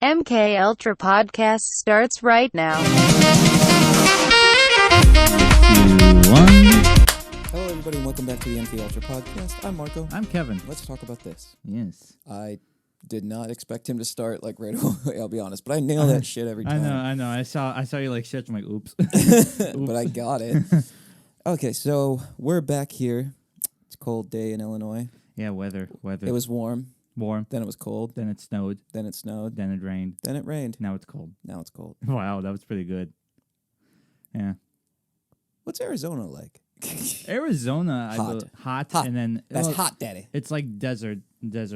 MK Ultra Podcast starts right now. Hello, everybody, and welcome back to the MK Ultra Podcast. I'm Marco. I'm Kevin. Let's talk about this. Yes. I did not expect him to start like right away, I'll be honest, but I nail that shit every time. I know. I saw you like stretch. I'm like, oops. But I got it. Okay, so we're back here. It's a cold day in Illinois. Yeah, weather. It was warm, warm. then it was cold, Then it snowed. then it snowed, Then it rained. then it rained. Now it's cold. Now it's cold. Wow, that was pretty good. Yeah. What's Arizona like? Arizona, hot, Hot. and then That's hot, daddy. It's like desert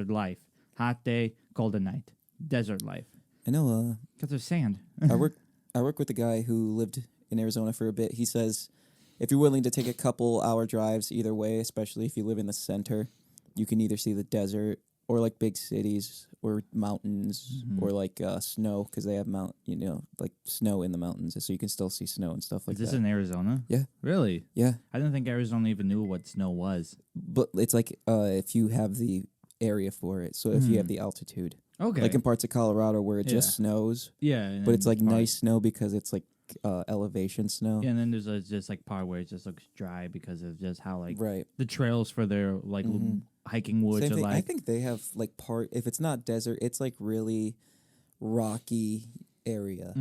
life. Hot day, cold at night. Desert life. I know. Because there's sand. I work with a guy who lived in Arizona for a bit. He says if you're willing to take a couple hour drives either way, especially if you live in the center, you can either see the desert or like big cities or mountains or like snow because they have like snow in the mountains, so you can still see snow and stuff like Is this that. in Arizona? Yeah. Really? Yeah, I didn't think Arizona even knew what snow was. but it's like if you have the area for it, so if you have the altitude, Okay. like in parts of Colorado where it just snows, yeah. but it's like parts- nice snow because it's like elevation snow. Yeah, and then there's just like part where it just looks dry because of just how like Right. the trails for their like hiking woods Same are thing. I like. think they have like if it's not desert, it's like really rocky area.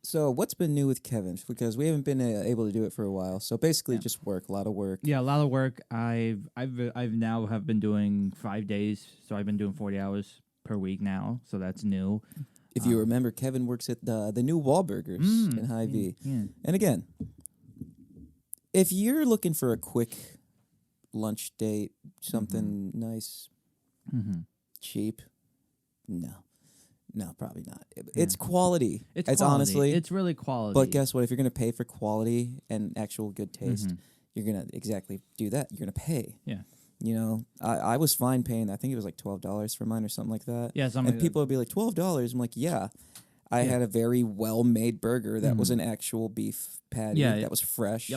So what's been new with Kevin? Because we haven't been able to do it for a while. So basically just work, a lot of work. Yeah, a lot of work. I've now have been doing 5 days, so I've been doing 40 hours per week now. So that's new. If you remember, Kevin works at the new Wahlburgers in Hy-Vee. Yeah. And again, if you're looking for a quick lunch date, something nice, cheap, no, probably not. It's quality. It's It's quality. honestly, It's really quality. but guess what? If you're going to pay for quality and actual good taste, you're going to exactly do that. You're going to pay. Yeah. You know, I was fine paying, I think it was like $12 for mine or something like that. Yeah, something and like people would be like, $12? I'm like, yeah. I had a very well-made burger that was an actual beef patty that was fresh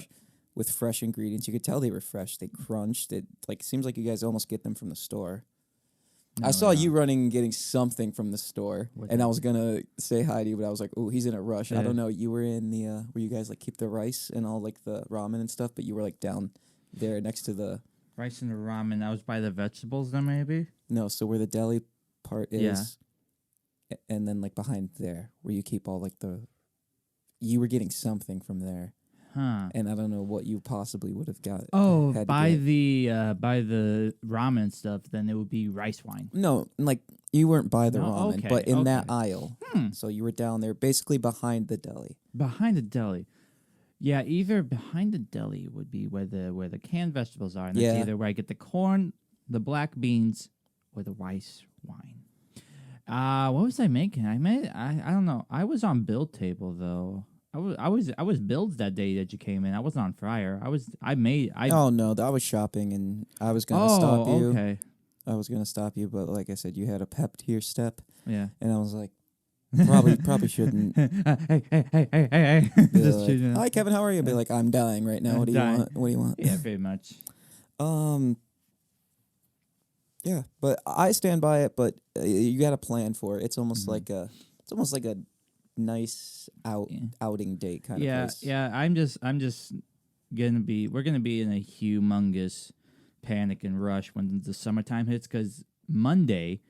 with fresh ingredients. You could tell they were fresh. They crunched. It seems like you guys almost get them from the store. I saw you running and getting something from the store, and I was gonna say hi to you, but I was like, "Oh, he's in a rush." I don't know. You were in the where you guys like keep the rice and all like the ramen and stuff, but you were like down there next to the rice and the ramen. I was by the vegetables then maybe. no. So where the deli part is, and then like behind there where you keep all like you were getting something from there. Huh. And I don't know what you possibly would have got. Oh, had to by get. the ramen stuff, then it would be rice wine. No, like you weren't by the No? ramen, Okay, but in that okay. aisle. So you were down there, basically behind the deli. Behind the deli. Yeah, either behind the deli would be where the canned vegetables are, and that's Yeah. either where I get the corn, the black beans, or the rice wine. What was I making? I don't know. I was on build table though. I was builds that day that you came in. I wasn't on fryer. Oh no, I was shopping and I was gonna stop you. Okay. I was gonna stop you, but like I said, you had a pep to your step, Yeah. and I was like, probably shouldn't. Hey. Be Just like, choosing. hi Kevin, how are you? Be like, I'm dying right now. I'm What do you dying. want? What do you want? Yeah, pretty much. Yeah, but I stand by it. But you got to plan for it. It's almost like a nice outing date kind of place. Yeah. I'm just we're gonna be in a humongous panic and rush when the summertime hits because Monday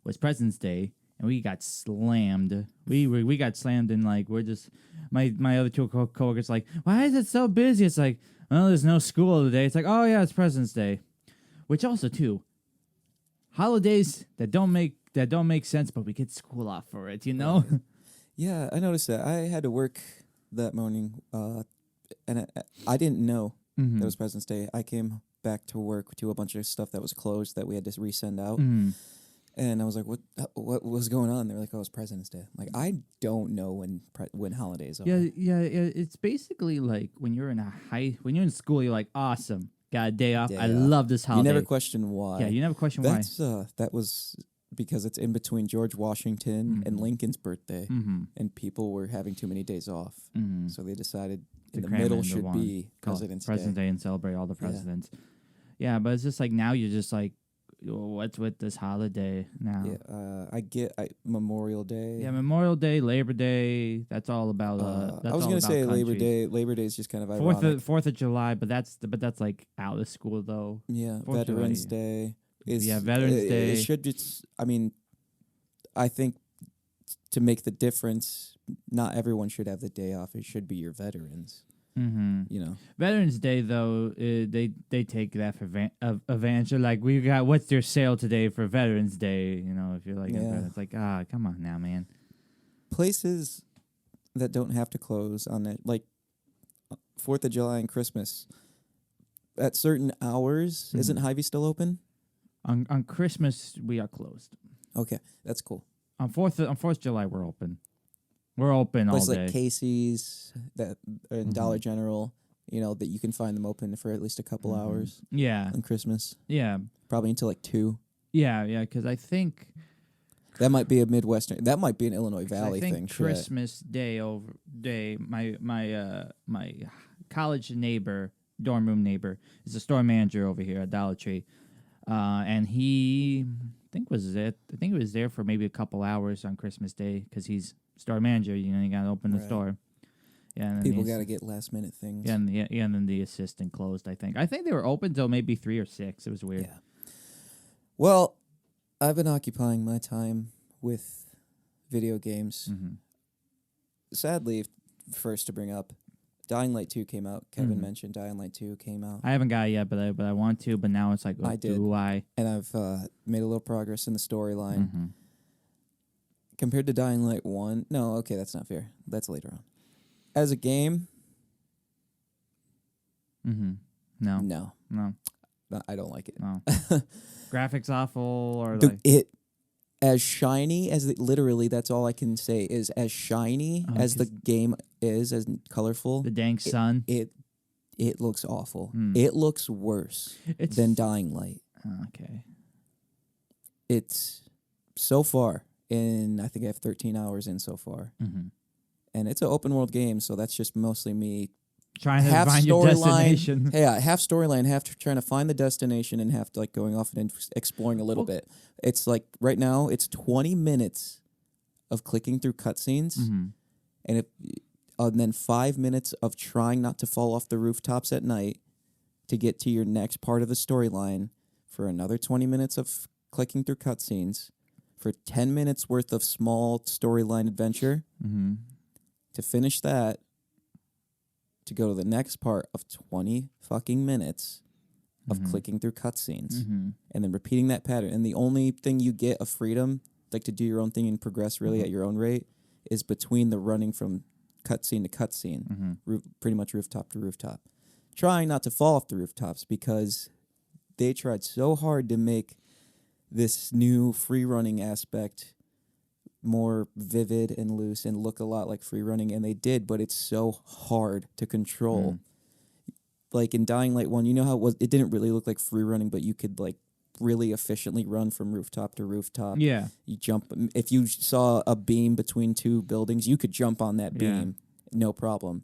was President's Day and we got slammed. We got slammed and like we're just my other two coworkers like, why is it so busy? It's like, oh, there's no school today. It's like, oh yeah, it's President's Day, which also too. Holidays that don't make sense, but we get school off for it, you know? Yeah, I noticed that. I had to work that morning, and I didn't know that was President's Day. I came back to work to a bunch of stuff that was closed that we had to resend out, and I was like, "What was going on?" They were like, "Oh, it's President's Day." I'm like, I don't know when holidays are. Yeah. It's basically like when you're in school, you're like, awesome, got a day off. Day I off. love this You holiday. never question why. Yeah, you never question why. That's that was because it's in between George Washington and Lincoln's birthday, and people were having too many days off, so they decided in the cram it middle into should one. be Call it President's President's Day and celebrate all the presidents. Yeah, but it's just like now you're just like what's with this holiday now? Yeah, I get Memorial Day. Yeah, Memorial Day, Labor Day. That's all about. That's I was all gonna about say Labor countries. Day. Labor Day is just kind of ironic. Fourth of July, but that's like out of school though. Yeah, 4th of Veterans July. Day. Is, Veterans Day. It should just. I mean, I think to make the difference, not everyone should have the day off. It should be your veterans. Mm-hmm. You know, Veterans Day though, they take that for advantage. They're like, we got what's their sale today for Veterans Day? You know, if you're like, it's like, come on now, man. Places that don't have to close on it, like 4th of July and Christmas, at certain hours, isn't Hy-Vee still open? On Christmas we are closed. Okay, that's cool. On 4th of July we're open. We're open all Places day. like Casey's and Dollar General, you know, that you can find them open for at least a couple hours. Yeah. On Christmas. Yeah. Probably until like 2. Yeah, because I think that might be a Midwestern. That might be an Illinois Valley I think thing. Christmas Day my college neighbor, dorm room neighbor, is a store manager over here at Dollar Tree, and he I think he was there for maybe a couple hours on Christmas Day because he's store manager. You know, you got to open the store. Yeah, and people got to get last minute things. Yeah, and then the assistant closed. I think they were open till maybe 3 or 6. It was weird. Yeah. Well, I've been occupying my time with video games. Mm-hmm. Sadly, first to bring up, Dying Light 2 came out. Kevin mentioned Dying Light 2 came out. I haven't got it yet, but I want to. But now it's like, I did. do I? And I've made a little progress in the storyline. Compared to Dying Light 1, no, okay, that's not fair. That's later on. As a game, No, I don't like it. no. Graphics awful, or It as shiny as literally. That's all I can say is as shiny as the game is, as colorful. the dang sun. It looks awful. It looks worse than Dying Light. Okay. It's so far, and I think I have 13 hours in so far. And it's an open world game, so that's just mostly me trying to find your destination. Yeah, half storyline, half trying to find the destination, and half like going off and exploring a little bit. It's like right now, it's 20 minutes of clicking through cutscenes, and then 5 minutes of trying not to fall off the rooftops at night to get to your next part of the storyline. For another 20 minutes of clicking through cutscenes, for 10 minutes worth of small storyline adventure. To finish that, to go to the next part of 20 fucking minutes of clicking through cutscenes, and then repeating that pattern. And the only thing you get of freedom, like to do your own thing and progress really at your own rate, is between the running from cutscene to cutscene, pretty much rooftop to rooftop. Trying not to fall off the rooftops because they tried so hard to make this new free running aspect more vivid and loose and look a lot like free running, and they did, but it's so hard to control. Like in Dying Light 1, you know how it didn't really look like free running, but you could like really efficiently run from rooftop to rooftop. Yeah. You jump, if you saw a beam between two buildings, you could jump on that beam, no problem.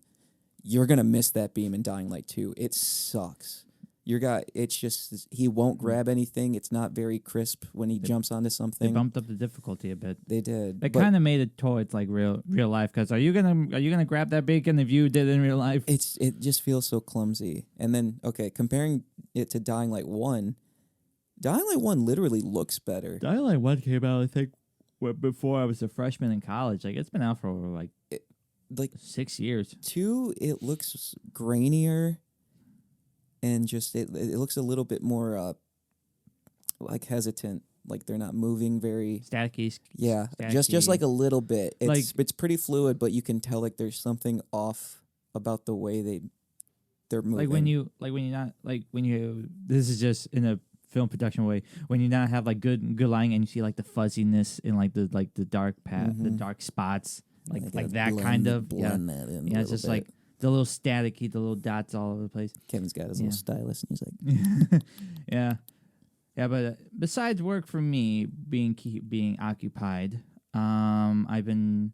You're going to miss that beam in Dying Light 2. It sucks. It's just, he won't grab anything. It's not very crisp when he jumps onto something. They bumped up the difficulty a bit. They did. They kind of made it towards like real life. Because are you gonna grab that bacon if you did in real life? It just feels so clumsy. And then comparing it to Dying Light 1, Dying Light 1 literally looks better. Dying Light 1 came out, I think, before I was a freshman in college. Like it's been out for like 6 years. 2, it looks grainier. And just it looks a little bit more like hesitant, like they're not moving very staticky. Yeah, just like a little bit. It's pretty fluid, but you can tell like there's something off about the way they're moving. This is just in a film production way, when you not have like good lighting and you see like the fuzziness in like the dark path, the dark spots, like that kind of blend that in. Yeah, it's just bit. Like the little staticky, the little dots all over the place. Kevin's got his little stylus, and he's like, yeah. But besides work for me being occupied, I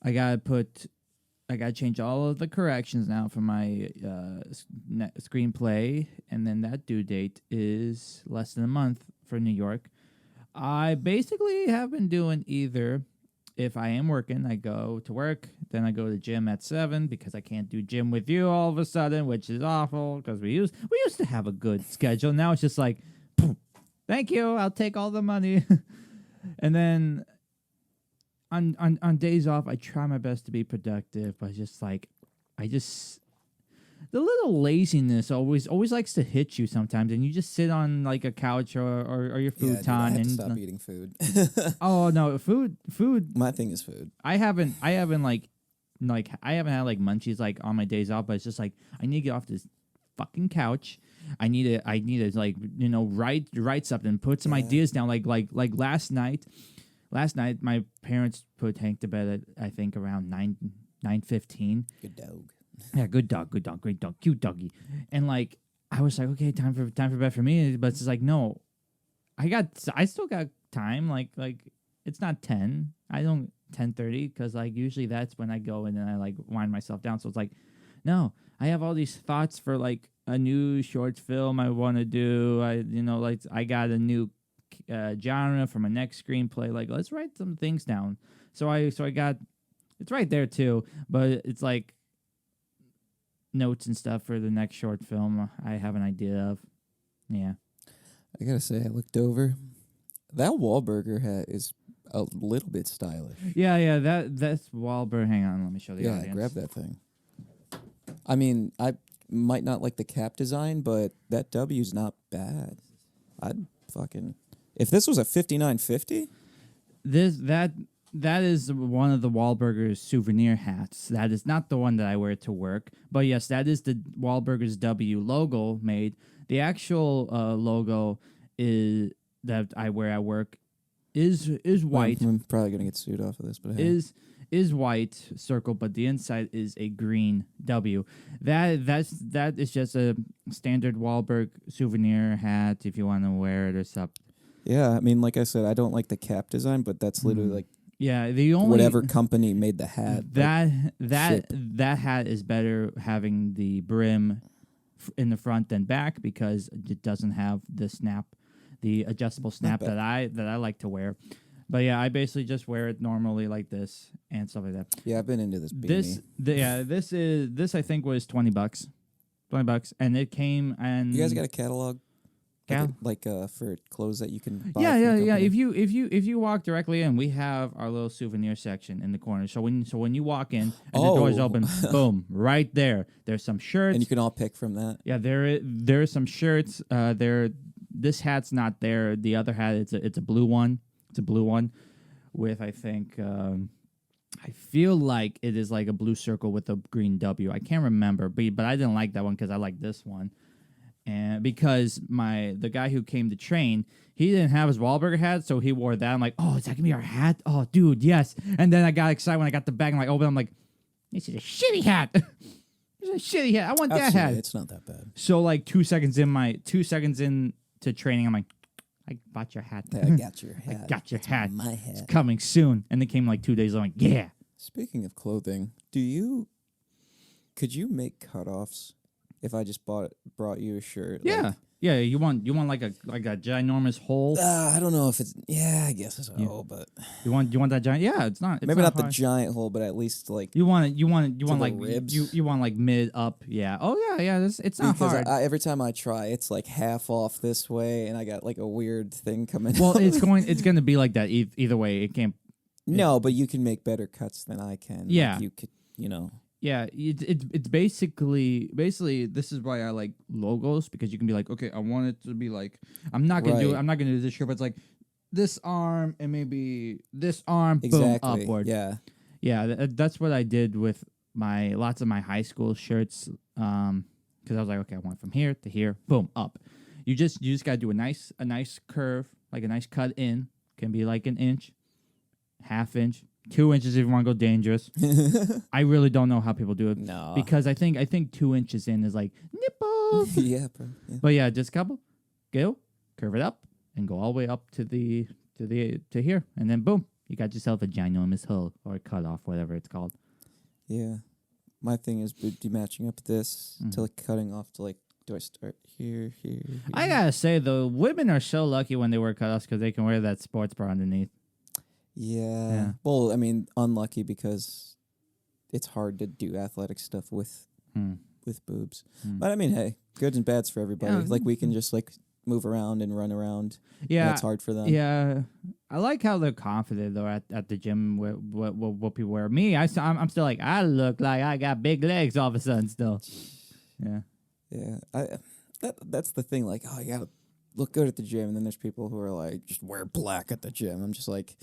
gotta put I got to change all of the corrections now for my screenplay, and then that due date is less than a month for New York. I basically have been doing either, if I am working, I go to work, then I go to gym at 7 because I can't do gym with you all of a sudden, which is awful because we used to have a good schedule. Now it's just like, thank you, I'll take all the money. And then on days off, I try my best to be productive, but just like, the little laziness always likes to hit you sometimes, and you just sit on like a couch or your futon. Dude, I have to stop eating food. Oh no, food. My thing is food. I haven't I haven't had like munchies like on my days off, but it's just like I need to get off this fucking couch. I need to like, you know, write something, put some ideas down. Like last night my parents put Hank to bed at I think around 9:15. Good dog. Yeah, good dog, great dog, cute doggy. And like I was like, okay, time for bed for me, but it's like no, I still got time. Like it's not 10. I don't 10:30 because like usually that's when I go in and I like wind myself down. So it's like, no, I have all these thoughts for like a new short film I want to do. I got a new genre for my next screenplay. Like let's write some things down. So I got it's right there too, but it's like notes and stuff for the next short film I have an idea of. Yeah. I gotta say, I looked over. That Wahlburger hat is a little bit stylish. Yeah, that's Wahlberg. Hang on, let me show the audience. Yeah, grab that thing. I mean, I might not like the cap design, but that W's not bad. I'd fucking... If this was a 5950? That is one of the Wahlburgers souvenir hats. That is not the one that I wear to work. But yes, that is the Wahlburgers W logo made. The actual logo is that I wear at work is white. I'm probably gonna get sued off of this, but hey. Is white circle, but the inside is a green W. That is just a standard Wahlberg souvenir hat if you want to wear it or something. Yeah, I mean, like I said, I don't like the cap design, but that's literally like the only whatever company made the hat. That hat is better having the brim in the front than back because it doesn't have the adjustable snap that I like to wear. But yeah, I basically just wear it normally like this and stuff like that. Yeah, I've been into this beanie. This I think was $20, and it came and you guys got a catalog. For clothes that you can buy. Yeah. If you walk directly in, we have our little souvenir section in the corner. So when you walk in and the door's open, boom, right there. There's some shirts, and you can all pick from that. Yeah, there are some shirts. This hat's not there. The other hat, it's a blue one. It's a blue one with I think I feel like it is like a blue circle with a green W. I can't remember, but I didn't like that one because I like this one. And because the guy who came to train, he didn't have his Wahlburger hat, so he wore that. I'm like, oh, is that gonna be our hat? Oh, dude, yes. And then I got excited when I got the bag. I'm like, open. I'm like, this is a shitty hat. This is a shitty hat. I want that hat. It's not that bad. So like 2 seconds into training, I'm like, I bought your hat. I got your hat. I got your hat. My hat. It's coming soon. And it came like 2 days. I'm like, yeah. Speaking of clothing, could you make cutoffs? If I just brought you a shirt, yeah, you want like a ginormous hole. I don't know if it's I guess it's a hole, but you want that giant. Yeah, it's not. It's maybe not hard. the giant hole, but at least like you want like ribs. You want like mid up. Yeah. Oh yeah. It's not because hard. Every time I try, it's like half off this way, and I got like a weird thing coming. Well, out. it's going to be like that either way. It can't. No, but you can make better cuts than I can. Yeah, like you could. Yeah, it's basically this is why I like logos, because you can be like, okay, I want it to be like, I'm not gonna do this shirt, but it's like this arm and maybe this arm, boom, upward. Yeah, that's what I did with lots of my high school shirts, because I was like, okay, I want from here to here, boom, up. You just gotta do a nice curve, like a nice cut in, can be like an inch, half inch. 2 inches if you want to go dangerous. I really don't know how people do it. No, because I think 2 inches in is like nipples. Yeah, bro. Yeah. But yeah, just curve it up, and go all the way up to here, and then boom, you got yourself a ginormous hole or a cut off, whatever it's called. Yeah, my thing is matching up this to like cutting off to like, do I start here? I gotta say though, women are so lucky when they wear cutoffs because they can wear that sports bra underneath. Yeah. Well, I mean, unlucky because it's hard to do athletic stuff with boobs. But I mean, hey, goods and bads for everybody. Yeah. Like we can just like move around and run around. Yeah, and it's hard for them. Yeah, I like how they're confident though at the gym. What people wear. Me, I'm still like I look like I got big legs all of a sudden still. Yeah. Yeah. That's the thing. Like, oh, you gotta look good at the gym, and then there's people who are like, just wear black at the gym. I'm just like,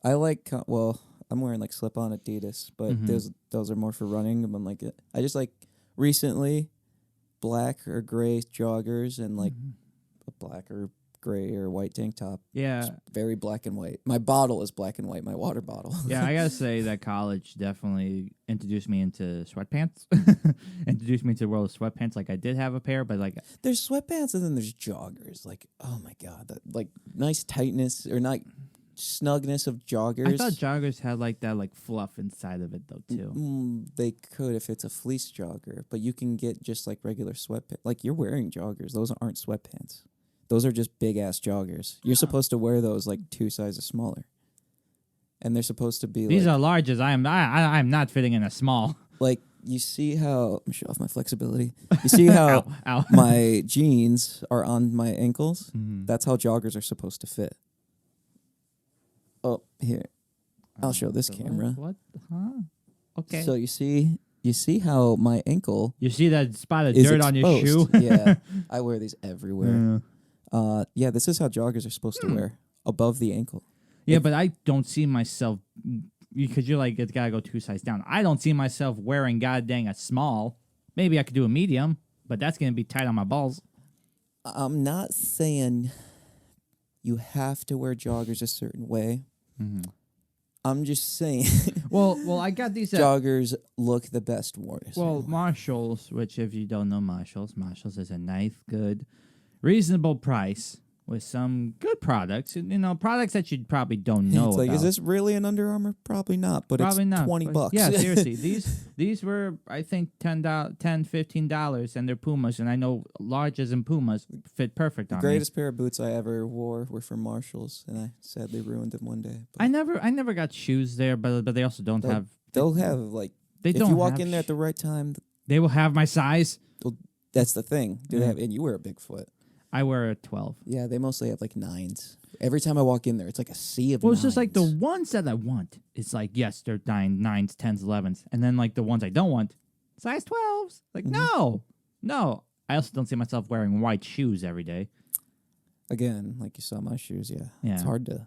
I like. Well, I'm wearing like slip-on Adidas, but those are more for running. I'm like, I just like recently black or gray joggers and like a black or gray or white tank top. Yeah. Just very black and white. My bottle is black and white, my water bottle. Yeah, I gotta say that college definitely introduced me into sweatpants. Introduced me to the world of sweatpants. Like I did have a pair, but like there's sweatpants and then there's joggers. Like, oh my god, that like nice tightness or not snugness of joggers. I thought joggers had like that like fluff inside of it though too. They could if it's a fleece jogger, but you can get just like regular sweatpants. Like you're wearing joggers; those aren't sweatpants. Those are just big ass joggers. You're supposed to wear those like 2 sizes smaller, and they're supposed to be. These like, are larges. I am not fitting in a small. Like you see how let me show off my flexibility. You see how Ow. my jeans are on my ankles. That's how joggers are supposed to fit. Oh, here. I'll show this camera. What? Huh? Okay. So you see how my ankle you see that spot of is dirt on your shoe? exposed. Yeah. I wear these everywhere. Yeah, this is how joggers are supposed to wear, above the ankle. Yeah, but I don't see myself because you're like it's gotta go 2 sizes down. I don't see myself wearing god dang a small. Maybe I could do a medium, but that's gonna be tight on my balls. I'm not saying you have to wear joggers a certain way. I'm just saying. Well, I got these. Joggers look the best worn. Well, Marshalls, which if you don't know Marshalls is a nice, good, reasonable price with some good products. You know, products that you probably don't know It's like, about. is this really an Under Armour? Probably not, but Probably it's not. $20. But yeah, seriously. These were, I think, $10, $15, and they're Pumas, and I know larges and Pumas fit perfect on me. The greatest pair of boots I ever wore were from Marshalls, and I sadly ruined them one day. But I never got shoes there, but they also don't have. They'll have, like, They if don't you walk have in there at the right time, They will have my size. that's the thing. Do they have, and you wear a big foot. I wear a 12. Yeah, they mostly have like 9s. Every time I walk in there, it's like a sea of Well, 9s. it's just like the ones that I want. It's like, yes, they're 9s, 10s, 11s. And then like the ones I don't want, size 12s. Like, no. I also don't see myself wearing white shoes every day. Again, like you saw my shoes, yeah. It's Yeah. hard to...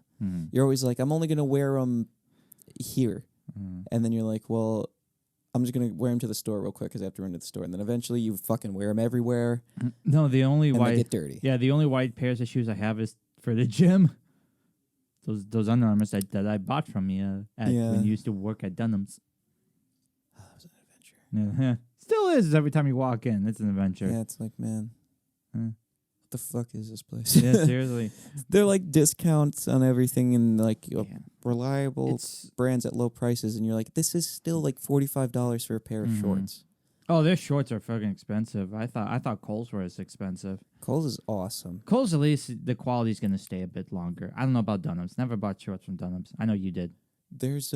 You're always like, I'm only going to wear them here. And then you're like, well, I'm just going to wear them to the store real quick because I have to run to the store. And then eventually you fucking wear them everywhere. No, the only and white... they get dirty. Yeah, the only white pairs of shoes I have is for the gym. Those Under Armours that I bought from you when you used to work at Dunham's. Oh, that was an adventure. Yeah. Still is every time you walk in. It's an adventure. Yeah, it's like, man, what the fuck is this place? Yeah, seriously. They're like discounts on everything and like reliable brands at low prices. And you're like, this is still like $45 for a pair of shorts. Oh, their shorts are fucking expensive. I thought Kohl's were as expensive. Kohl's is awesome. Kohl's, at least the quality's gonna stay a bit longer. I don't know about Dunham's. Never bought shorts from Dunham's. I know you did. There's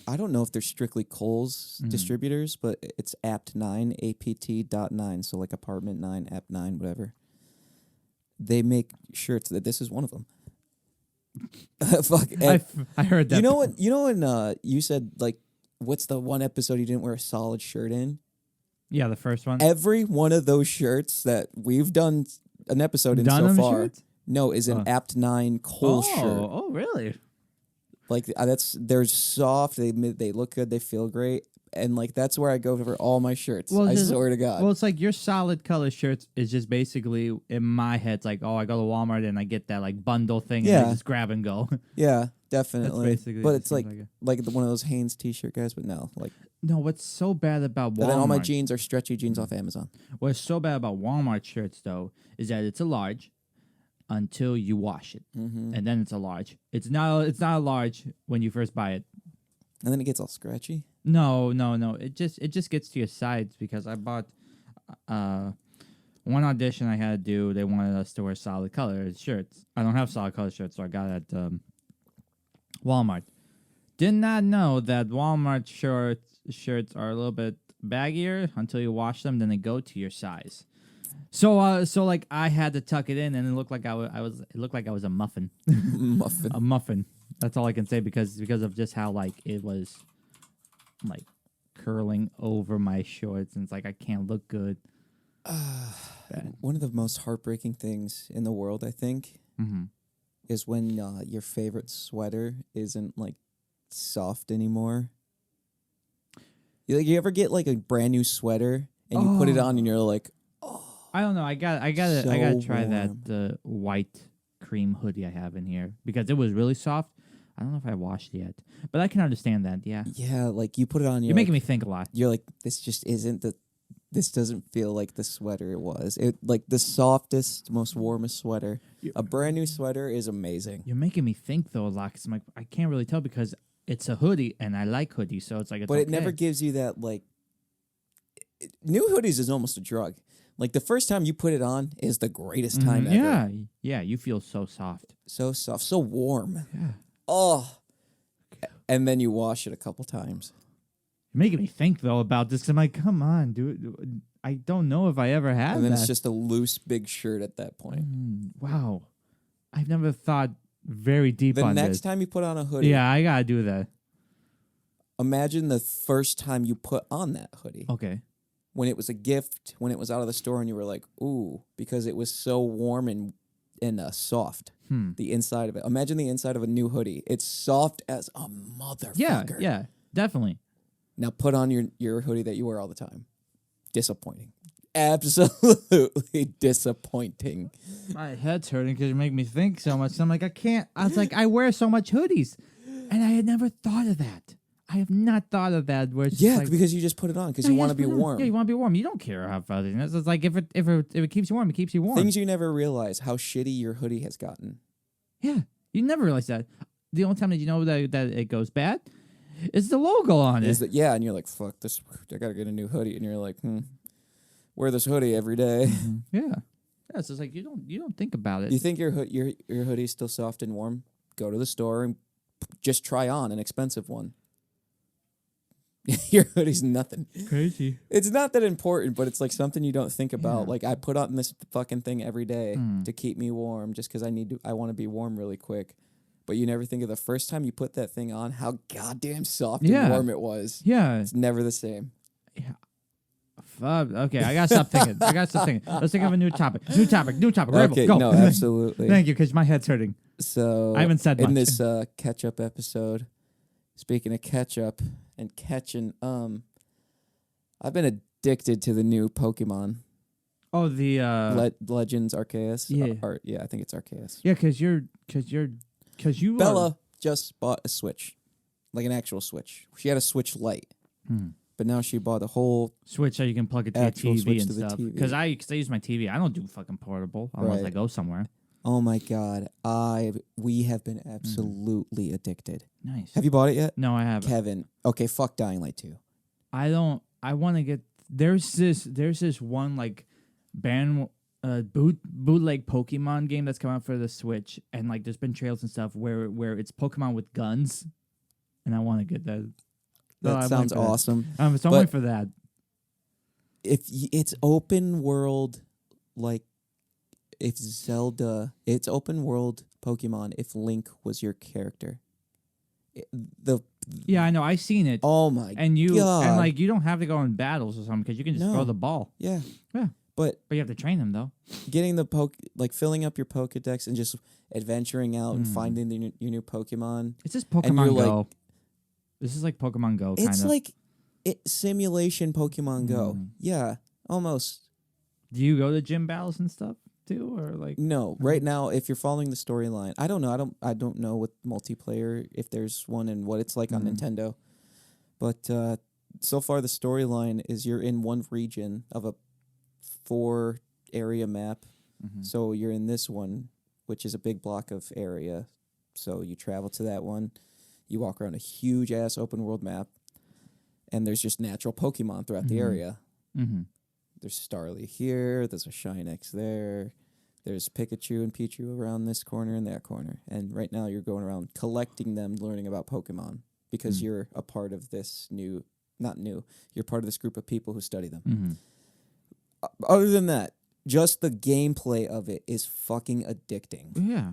I don't know if they're strictly Kohl's distributors, but it's Apt9, APT.9, so like Apartment 9, Apt9, whatever. They make shirts that this is one of them. Fuck. I heard that. You know what? You know when you said like, what's the one episode you didn't wear a solid shirt in? Yeah, the first one. Every one of those shirts that we've done an episode in Dunham so far, shirts? no, is an Apt9 Kohl's shirt. Oh, really? Like they're soft. They look good. They feel great. And like that's where I go for all my shirts. I swear to God. Well, it's like your solid color shirts is just basically in my head. It's like, oh, I go to Walmart and I get that like bundle thing and I just grab and go. Yeah, definitely. That's basically. But it's like like one of those Hanes T-shirt guys. But no, like no. What's so bad about Walmart? But then all my jeans are stretchy jeans off Amazon. What's so bad about Walmart shirts though is that it's a large until you wash it, and then it's a large. It's not a large when you first buy it. And then it gets all scratchy. No. It just gets to your sides because I bought one audition I had to do. They wanted us to wear solid color shirts. I don't have solid color shirts, so I got it at Walmart. Did not know that Walmart shirts are a little bit baggier until you wash them. Then they go to your size. So like I had to tuck it in, and it looked like I was a muffin. A muffin. That's all I can say because of just how like it was like curling over my shorts, and it's like I can't look good. One of the most heartbreaking things in the world, I think, is when your favorite sweater isn't like soft anymore. You ever get like a brand new sweater and you put it on and you're like, I don't know. I gotta try warm. that white cream hoodie I have in here because it was really soft. I don't know if I washed it yet, but I can understand that. Yeah. Yeah, like you put it on. You're making me think a lot. You're like, this just isn't the. This doesn't feel like the sweater it was. It like the softest, most warmest sweater. A brand new sweater is amazing. You're making me think though a lot because I'm like I can't really tell because it's a hoodie and I like hoodies, so it's like it's. But it never gives you that like. New hoodies is almost a drug. Like the first time you put it on is the greatest time ever. Yeah. You feel so soft, so soft, so warm. Yeah. Oh, and then you wash it a couple times. You're making me think though about this. 'Cause I'm like, come on, dude. I don't know if I ever had. And then that. it's just a loose, big shirt at that point. Wow, I've never thought very deep on this. The next time you put on a hoodie, yeah, I gotta do that. Imagine the first time you put on that hoodie. Okay. When it was a gift, when it was out of the store, and you were like, "Ooh," because it was so warm and soft. The inside of it. Imagine the inside of a new hoodie. It's soft as a motherfucker. Yeah, definitely. Now put on your hoodie that you wear all the time. Disappointing. Absolutely disappointing. My head's hurting because you make me think so much. So I'm like, I can't. I was like, I wear so much hoodies, and I had never thought of that. I have not thought of that. Where it's like, because you just put it on because you want to be warm. Yeah, you want to be warm. You don't care how fuzzy it is. It's like if it keeps you warm, it keeps you warm. Things you never realize how shitty your hoodie has gotten. Yeah, you never realize that. The only time that you know that it goes bad is the logo on it. And you're like, fuck this. I gotta get a new hoodie, and you're like, wear this hoodie every day. Yeah, so it's like you don't think about it. You think your hoodie's still soft and warm? Go to the store and just try on an expensive one. Your hoodie's nothing. Crazy. It's not that important, but it's like something you don't think about. Yeah. Like I put on this fucking thing every day to keep me warm, just because I want to be warm really quick. But you never think of the first time you put that thing on, how goddamn soft and warm it was. Yeah, it's never the same. Yeah. Okay, I gotta stop thinking. Let's think of a new topic. New topic. Okay, go. No, absolutely. Thank you, because my head's hurting. So I haven't said much. In this catch-up episode, speaking of ketchup and catching, I've been addicted to the new Pokemon. Oh, the Legends Arceus. Yeah, I think it's Arceus. Yeah, because you Bella just bought a Switch, like an actual Switch. She had a Switch Lite, but now she bought a whole Switch so you can plug it to your TV and stuff. Because I use my TV. I don't do fucking portable unless I go somewhere. Oh my god, we have been absolutely addicted. Nice. Have you bought it yet? No, I haven't. Kevin, okay, fuck Dying Light 2. I don't. I want to get. There's this one like bootleg Pokemon game that's come out for the Switch, and like there's been trails and stuff where it's Pokemon with guns, and I want to get that. That sounds awesome. So I'm waiting for that. If it's open world, like if Zelda, it's open world Pokemon. If Link was your character, yeah, I know. I've seen it. Oh my god! And you don't have to go in battles or something because you can just throw the ball. Yeah. But you have to train them though. Getting filling up your Pokedex and just adventuring out and finding your new Pokemon. It's just Pokemon Go. This is like Pokemon Go. It's like simulation Pokemon Go. Yeah, almost. Do you go to gym battles and stuff too, or like? No, right now, if you're following the storyline, I don't know. I don't know what multiplayer, if there's one, and what it's like on Nintendo. But so far, the storyline is you're in one region of a 4-area map. So you're in this one, which is a big block of area. So you travel to that one. You walk around a huge ass open world map, and there's just natural Pokemon throughout the area. Mm-hmm. There's Starly here. There's a Shynex there. There's Pikachu and Pichu around this corner and that corner. And right now you're going around collecting them, learning about Pokemon because you're a part of this you're part of this group of people who study them. Mm-hmm. Other than that, just the gameplay of it is fucking addicting. Yeah.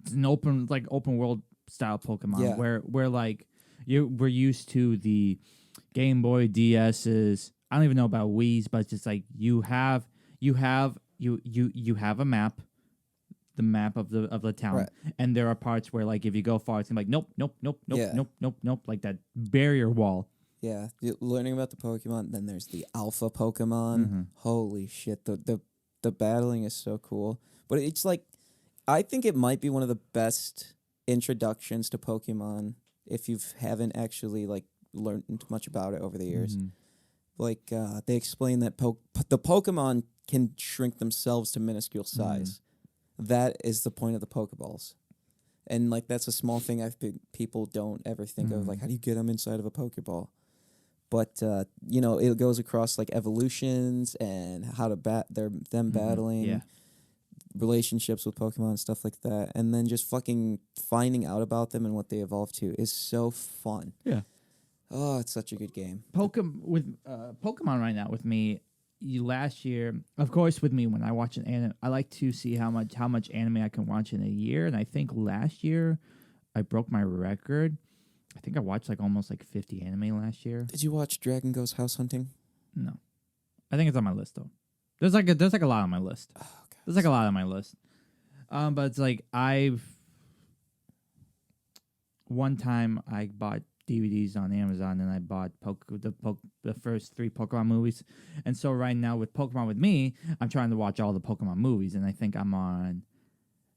It's an open world style Pokemon where like we're used to the Game Boy DS's. I don't even know about Wii's, but it's just like you have a map, the map of the town, right. And there are parts where like if you go far, it's like nope, like that barrier wall. Yeah, learning about the Pokemon. Then there's the Alpha Pokemon. Mm-hmm. Holy shit, the battling is so cool. But it's like, I think it might be one of the best introductions to Pokemon if you haven't actually like learned much about it over the years. Mm-hmm. Like they explain that the Pokemon can shrink themselves to minuscule size. That is the point of the Pokeballs. And like that's a small thing I think people don't ever think of. Like, how do you get them inside of a Pokeball? But it goes across like evolutions and how to them battling, relationships with Pokemon and stuff like that, and then just fucking finding out about them and what they evolve to is so fun. Yeah. Oh, it's such a good game. Pokemon right now with me. Last year, of course, with me when I watch an anime, I like to see how much anime I can watch in a year. And I think last year, I broke my record. I think I watched like almost like 50 anime last year. Did you watch Dragon Ghost House Hunting? No, I think it's on my list though. There's like a lot on my list. Oh, okay. There's like a lot on my list. But it's like one time I bought DVDs on Amazon, and I bought the first 3 Pokemon movies. And so right now with Pokemon with me, I'm trying to watch all the Pokemon movies, and I think I'm on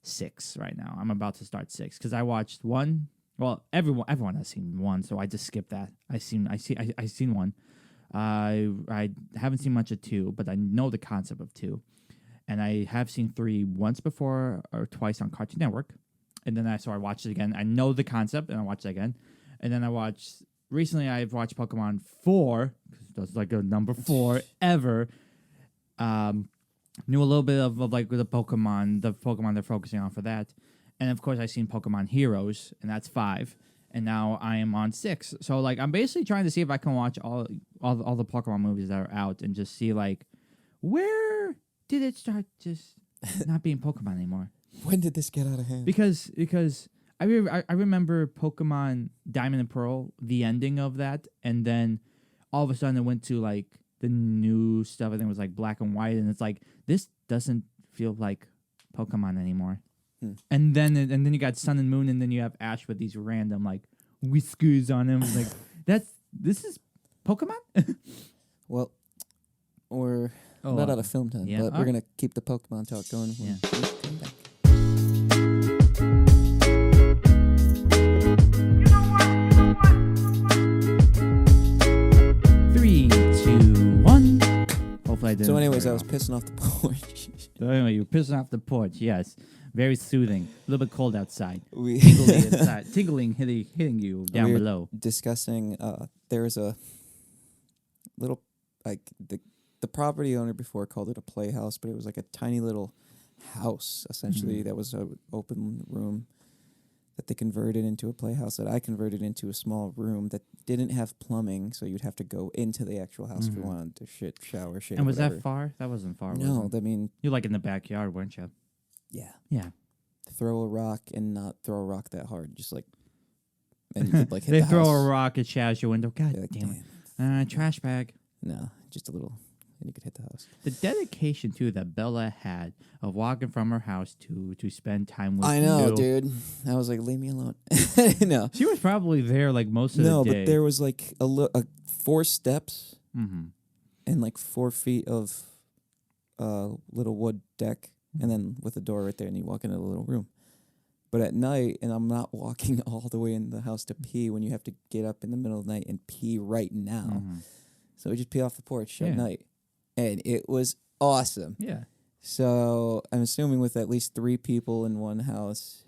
6 right now. I'm about to start 6 because I watched 1. Well, everyone has seen 1, so I just skipped that. I seen 1. I haven't seen much of 2, but I know the concept of 2, and I have seen 3 once before or twice on Cartoon Network, and then I watched it again. I know the concept, and I watched it again. And then recently I've watched Pokemon 4, because that's like a number 4 ever. Knew a little bit of like the Pokemon they're focusing on for that. And of course I've seen Pokemon Heroes, and that's 5. And now I am on 6. So like I'm basically trying to see if I can watch all the Pokemon movies that are out and just see like where did it start just not being Pokemon anymore? When did this get out of hand? Because I remember Pokemon Diamond and Pearl, the ending of that, and then all of a sudden it went to like the new stuff. I think it was like Black and White, and it's like this doesn't feel like Pokemon anymore. And then you got Sun and Moon, and then you have Ash with these random like whiskers on him. Like this is Pokemon. Well, we're not out of film time, but we're gonna keep the Pokemon talk going. Yeah. Come back. 3, 2, 1. Hopefully I didn't. So anyways, I was pissing off the porch. So anyway, you were pissing off the porch. Yes. Very soothing. A little bit cold outside. Tingling inside. Tingling hitting you down below. Discussing there was a little like the property owner before called it a playhouse, but it was like a tiny little house essentially that was an open room that they converted into a playhouse that I converted into a small room that didn't have plumbing, so you'd have to go into the actual house if you wanted to shower, shit. And was whatever. that far? That wasn't far. No, I mean you're like in the backyard, weren't you? Yeah. Yeah. Throw a rock and not throw a rock that hard, just like and you could like hit they the throw house. a rock at Chaz your window. God Like, damn it! Trash bag. No, just a little, and you could hit the house. The dedication too that Bella had of walking from her house to spend time with. I know, you. dude. I was like, leave me alone. No, she was probably there like most of the day. No, but there was like a 4 steps and like 4 feet of little wood deck, and then with a door right there, and you walk into the little room. But at night, and I'm not walking all the way in the house to pee when you have to get up in the middle of the night and pee right now. So we just pee off the porch at night. And it was awesome. Yeah. So I'm assuming with at least 3 people in one house,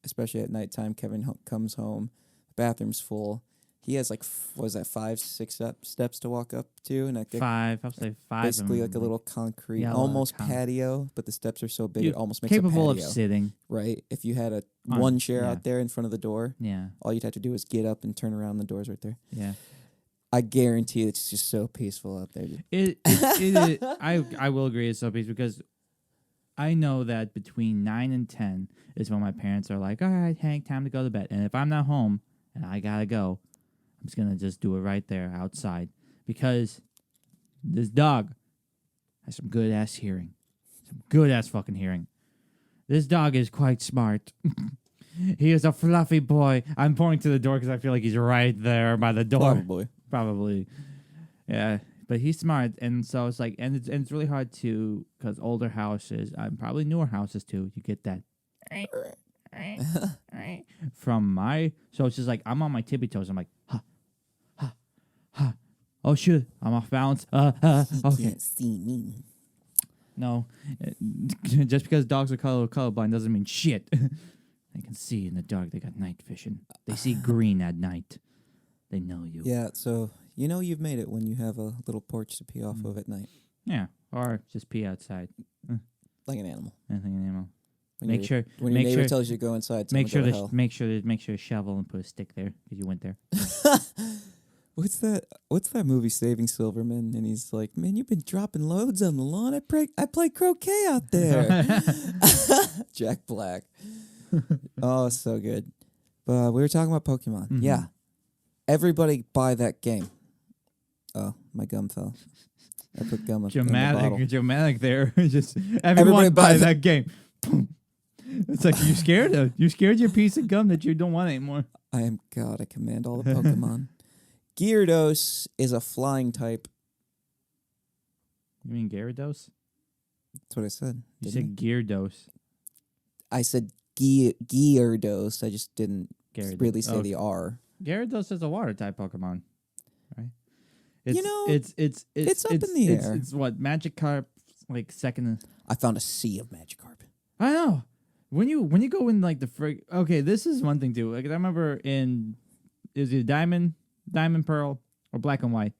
especially at nighttime, Kevin comes home, bathroom's full. He has like, what was that, 5, 6 steps to walk up to? And I think 5, I'll say 5. basically like a little concrete, almost patio, but the steps are so big it almost makes capable a patio. Of sitting. Right? If you had one chair out there in front of the door, all you'd have to do is get up and turn around. The door's right there. Yeah. I guarantee it's just so peaceful out there. It I will agree it's so peaceful because I know that between 9 and 10 is when my parents are like, all right, Hank, time to go to bed. And if I'm not home and I gotta go, I'm just going to just do it right there outside because this dog has some good-ass hearing. Some good-ass fucking hearing. This dog is quite smart. He is a fluffy boy. I'm pointing to the door because I feel like he's right there by the door. Probably. Yeah, but he's smart. And so it's like, and it's really hard to, because older houses, probably newer houses too, you get that. From my, so it's just like, I'm on my tippy toes. I'm like, oh shit, I'm off balance. Okay. Can't see me. No, just because dogs are colorblind doesn't mean shit. They can see in the dark. They got night vision. They see green at night. They know you. Yeah, so you know you've made it when you have a little porch to pee off of at night. Yeah, or just pee outside. Like an animal. Like an animal. When your neighbor tells you to go inside, make sure to shovel and put a stick there because you went there. What's that movie, Saving Silverman? And he's like, man, you've been dropping loads on the lawn. I play croquet out there. Jack Black. Oh, so good. But we were talking about Pokemon. Mm-hmm. Yeah. Everybody buy that game. Oh, my gum fell. I put gum in the bottle. Dramatic there. Just everyone buy that game. It's like you scared your piece of gum that you don't want anymore. I am God. I command all the Pokemon. Gyarados is a flying type. You mean Gyarados? That's what I said. You said Gyarados. I said Gyarados. I just didn't really say the R. Gyarados is a water type Pokemon, right? It's up in the air. It's what Magikarp like second. I found a sea of Magikarp. I know. When you go in like the okay, this is one thing too. Like I remember is it Diamond, Pearl, or Black and White?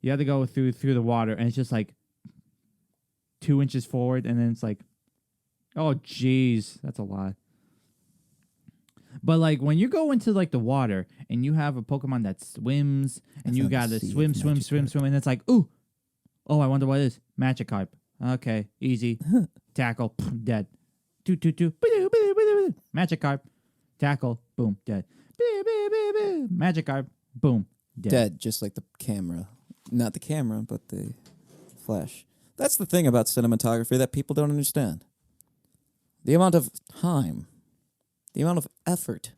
You have to go through the water, and it's just like 2 inches forward, and then it's like, oh jeez, that's a lot. But like when you go into like the water and you have a Pokemon that swims and you gotta swim, and it's like, oh, I wonder what it is. Magikarp. Okay, easy. Tackle, dead. 2. Magikarp. Tackle, boom, dead. Magikarp, boom, dead. Just like the camera. Not the camera, but the flash. That's the thing about cinematography that people don't understand. The amount of time, the amount of effort,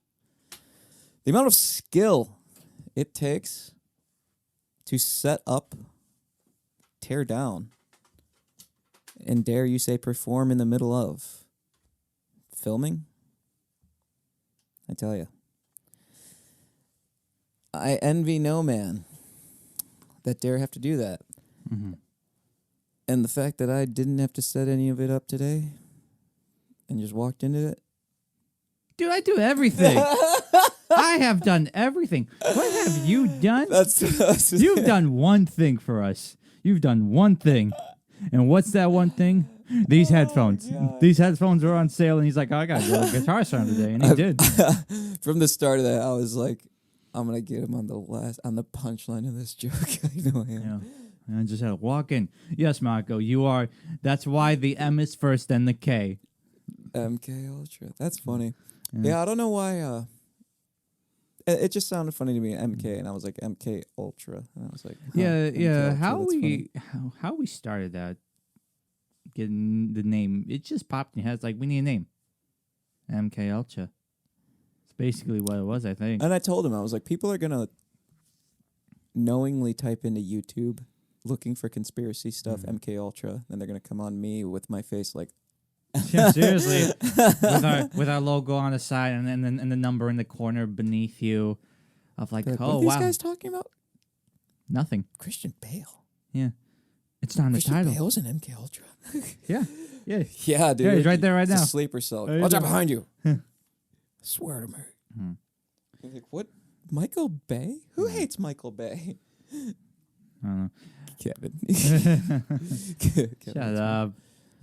the amount of skill it takes to set up, tear down, and dare you say perform in the middle of filming. I tell you. I envy no man that dare have to do that. Mm-hmm. And the fact that I didn't have to set any of it up today and just walked into it. Dude, I do everything. I have done everything. What have you done? You've done one thing for us. You've done one thing. And what's that one thing? These headphones. God. These headphones are on sale, and he's like, oh, I got to go to Guitar Center today, and he did. From the start of that, I was like, I'm going to get him on the punchline of this joke. I know I am. Yeah. And I just had to walk in. Yes, Marco, you are. That's why the M is first, then the K. MK Ultra. That's funny. Yeah, I don't know why. It just sounded funny to me, MK, and I was like, MK Ultra. And I was like, yeah. How we started that, getting the name, it just popped in your head. It's like, we need a name. MK Ultra. It's basically what it was, I think. And I told him, I was like, people are going to knowingly type into YouTube looking for conspiracy stuff, MK Ultra, and they're going to come on me with my face like, yeah, seriously, with our logo on the side and then the number in the corner beneath you, of like, what are these guys talking about? Nothing. Christian Bale. Yeah, it's not in the title. Christian Bale's in MK Ultra. yeah, dude. Yeah, he's right there right now. It's a sleeper cell. Watch out behind you. Swear to me. Like, what? Michael Bay? Who hates Michael Bay? I don't know. Kevin. Shut up.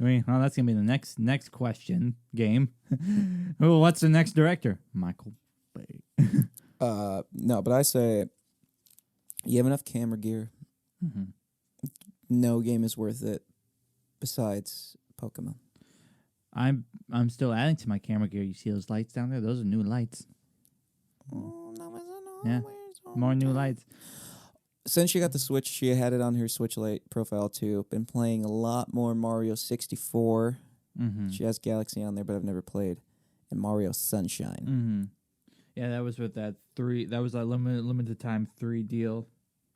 Well, that's gonna be the next question game. Oh, what's the next director? Michael Bay. No, but I say you have enough camera gear. Mm-hmm. No game is worth it besides Pokemon. I'm still adding to my camera gear. You see those lights down there? Those are new lights. Oh, no, Yeah, more new lights. Since she got the Switch, she had it on her Switch Lite profile too. Been playing a lot more Mario 64. Mm-hmm. She has Galaxy on there, but I've never played. And Mario Sunshine. Mm-hmm. Yeah, that was with that 3. That was a limited time 3 deal.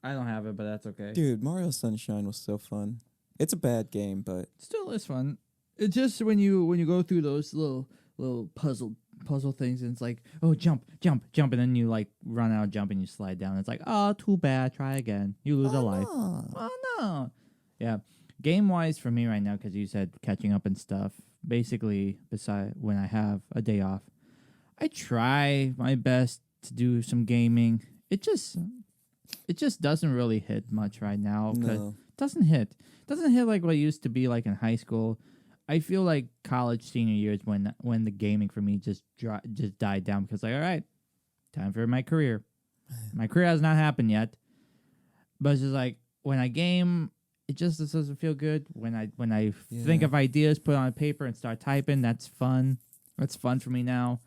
I don't have it, but that's okay. Dude, Mario Sunshine was so fun. It's a bad game, but Still is fun. It's just when you go through those little puzzle things, and it's like, oh, jump, and then you like run out of jump and you slide down. It's like, oh, too bad. Try again. You lose a life. no. Oh no. Yeah. Game wise for me right now, because you said catching up and stuff. Basically, beside when I have a day off, I try my best to do some gaming. It just doesn't really hit much right now. No. Doesn't hit like what it used to be like in high school. I feel like college senior years when the gaming for me just died down, because like, all right, time for my career. My career has not happened yet, but it's just like when I game, it just doesn't feel good. When I think of ideas, put it on paper and start typing, that's fun. That's fun for me now.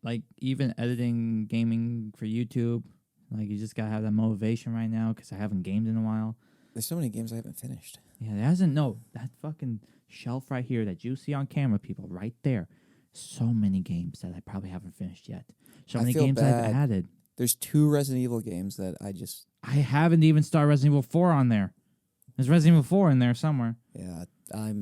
Like even editing gaming for YouTube, like you just gotta have that motivation right now, because I haven't gamed in a while. There's so many games I haven't finished. Yeah, that fucking shelf right here that you see on camera, people, right there. So many games that I probably haven't finished yet. So many games bad. I've added. There's 2 Resident Evil games that I haven't even started Resident Evil 4 on there. There's Resident Evil 4 in there somewhere. Yeah, I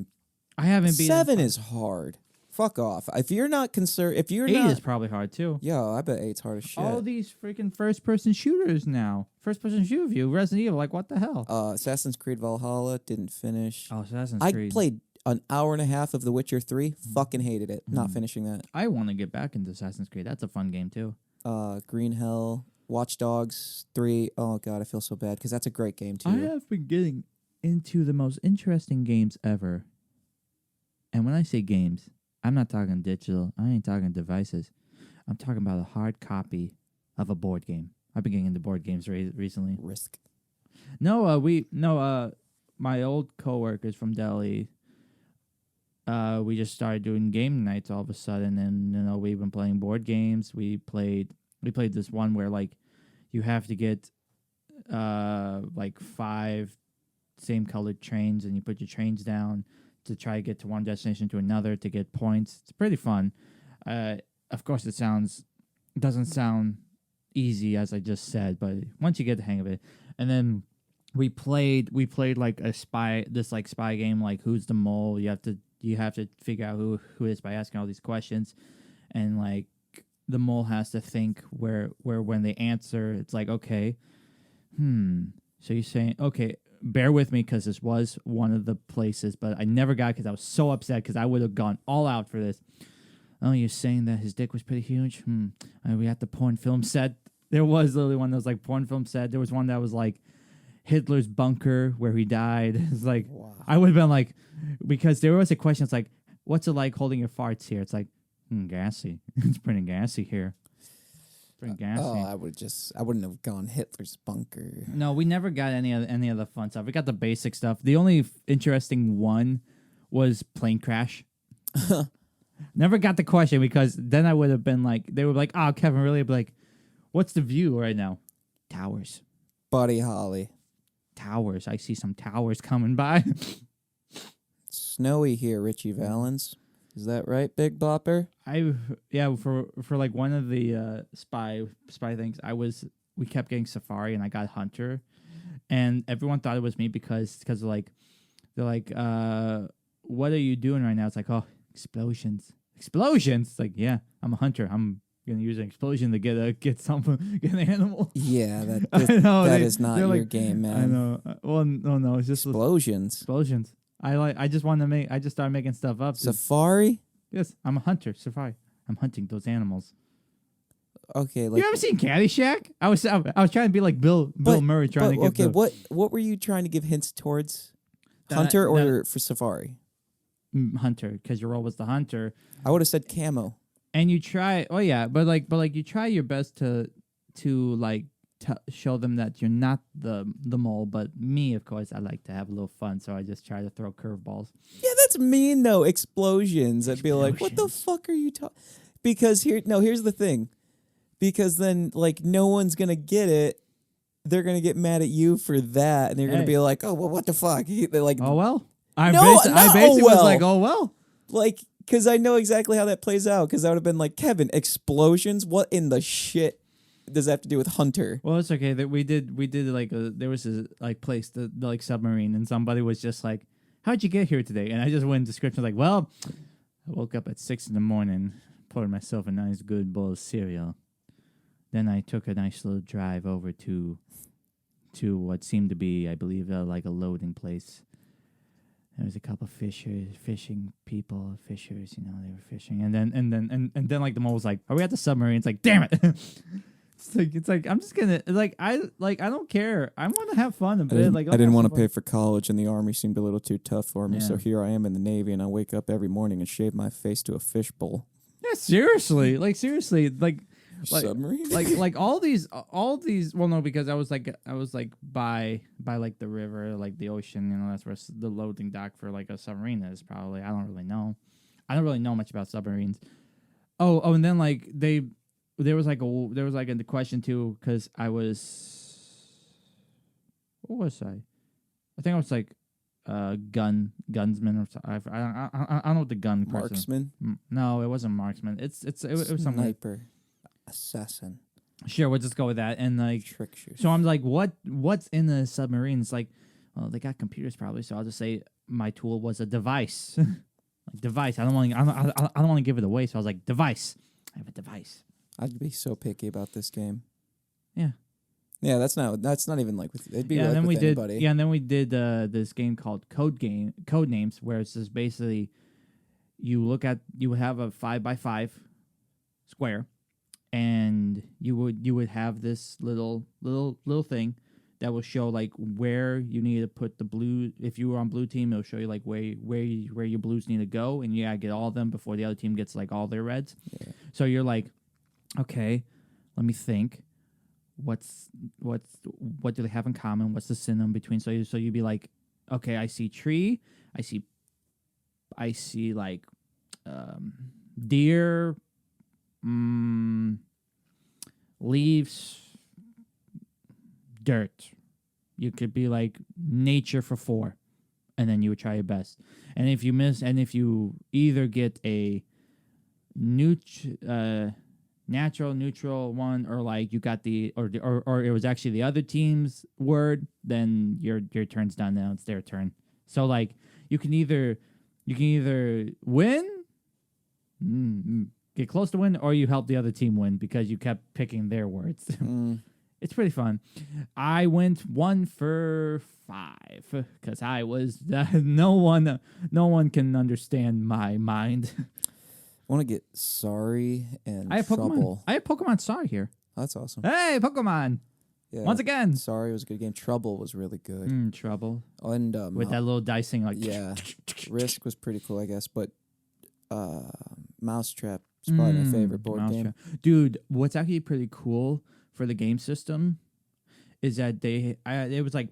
haven't beaten 7 is hard. Fuck off. If you're not concerned, if you're 8 not, is probably hard too. yeah, I bet 8's hard as shit. All these freaking first-person shooters now. First-person shooter view, Resident Evil, like what the hell? Assassin's Creed Valhalla didn't finish. Oh, Assassin's I Creed. played an hour and a half of The Witcher 3. Fucking hated it. Not finishing that. I want to get back into Assassin's Creed. That's a fun game too. Green Hell, Watch Dogs 3. Oh god, I feel so bad because that's a great game too. I have been getting into the most interesting games ever. And when I say games, I'm not talking digital. I ain't talking devices. I'm talking about a hard copy of a board game. I've been getting into board games recently. Risk. My old coworkers from Delhi. We just started doing game nights all of a sudden, and we've been playing board games. We played this one where like you have to get like 5 same colored trains, and you put your trains down to try to get to one destination to another to get points. It's pretty fun. Of course, it doesn't sound easy as I just said, but once you get the hang of it, and then we played like a spy game, like who's the mole. You have to figure out who it is by asking all these questions, and like the mole has to think where when they answer, it's like, okay, so you're saying, okay, bear with me because this was one of the places, but I never got it because I was so upset because I would have gone all out for this. Oh, you're saying that his dick was pretty huge? We at the porn film set. There was literally one that was like porn film set. There was one that was like Hitler's bunker where he died. It's like, wow. I would have been like, because there was a question. It's like, what's it like holding your farts here? It's like, gassy. It's pretty gassy here. Pretty gassy. I wouldn't have gone Hitler's bunker. No, we never got any of the fun stuff. We got the basic stuff. The only interesting one was plane crash. Never got the question because then I would have been like, they were like, oh, Kevin, really? I'd be like, what's the view right now? Towers. Buddy Holly. Towers. I see some towers coming by. Snowy here, Richie Valens. Is that right, Big Bopper? For like one of the spy things, we kept getting Safari and I got Hunter, and everyone thought it was me because they're like, what are you doing right now? It's like, oh, explosions. It's like, yeah, I'm a hunter. I'm gonna use an explosion to get an animal. Yeah, that is not your game, man. I know. Well, no, it's just explosions. I just started making stuff up. Safari? Yes, I'm a hunter. Safari. I'm hunting those animals. Okay, like You ever seen Caddyshack? I was trying to be like Bill Murray trying to get. Okay, what were you trying to give hints towards? Hunter or for Safari? Hunter, because your role was the hunter. I would have said camo. And you try. Oh yeah, but you try your best to like show them that you're not the mole. But me, of course, I like to have a little fun, so I just try to throw curveballs. Yeah, that's mean though. Explosions. I'd be like, what the fuck are you talking? Because here's the thing. Because then, like, no one's gonna get it. They're gonna get mad at you for that, and they're gonna be like, "Oh, well, what the fuck?" They're like, "Oh well." I basically was like, "Oh well," like, because I know exactly how that plays out. Because I would have been like, "Kevin, explosions? What in the shit does that have to do with Hunter?" Well, it's okay that we did like there was a like place the like submarine, and somebody was just like, "How'd you get here today?" And I just went in description like, "Well, I woke up at 6 a.m, poured myself a nice good bowl of cereal." Then I took a nice little drive over to what seemed to be, I believe, like a loading place. There was a couple fishing people, fishers. You know, they were fishing, and then like the mole was like, "Are we at the submarine?" It's like, damn it! it's like I'm just gonna I don't care. I want to have fun a bit. I didn't want to pay for college, and the army seemed a little too tough for me. Yeah. So here I am in the Navy, and I wake up every morning and shave my face to a fishbowl. Yeah, seriously, submarine, like all these. Well, no, because I was like by like the river, like the ocean. You know, that's where the loading dock for like a submarine is. Probably. I don't really know. I don't really know much about submarines. Oh, and then like there was like a question too, because I was, what was I? I think I was like gunsman or something. I don't know what the gun person. Marksman? No, it wasn't marksman. It was something. Sniper. Assassin. Sure, we'll just go with that. And like trick shooter. So I'm like, what's in the submarine? It's like, well, they got computers probably, so I'll just say my tool was a device. Like device. I don't want to give it away, so I was like, device. I have a device. I'd be so picky about this game. Yeah. Yeah, that's not even like with it'd be and like then with anybody. And then we did this game called Codenames, where it's just basically you have a 5x5 square, and you would have this little thing that will show like where you need to put the blue. If you were on blue team, it'll show you like where your blues need to go, and you gotta get all of them before the other team gets like all their reds. Yeah. So you're like, okay, let me think. What do they have in common? What's the synonym between? So you'd be like, okay, I see tree, I see like deer, leaves, dirt. You could be like nature for 4, and then you would try your best. And if you miss, and if you either get a natural, neutral one, or like you got or it was actually the other team's word, then your turn's done. Now it's their turn. So like you can either win, get close to win, or you help the other team win because you kept picking their words. It's pretty fun. I went 1 for 5 because I was no one can understand my mind. I want to get Sorry and I have Trouble. I have Pokemon Sorry here. Oh, that's awesome. Hey, Pokemon! Yeah, once again, Sorry was a good game. Trouble was really good. Trouble. And with that little dicing, like yeah, Risk was pretty cool, I guess. But Mousetrap is probably my favorite board game. Dude, what's actually pretty cool for the game system is that it was like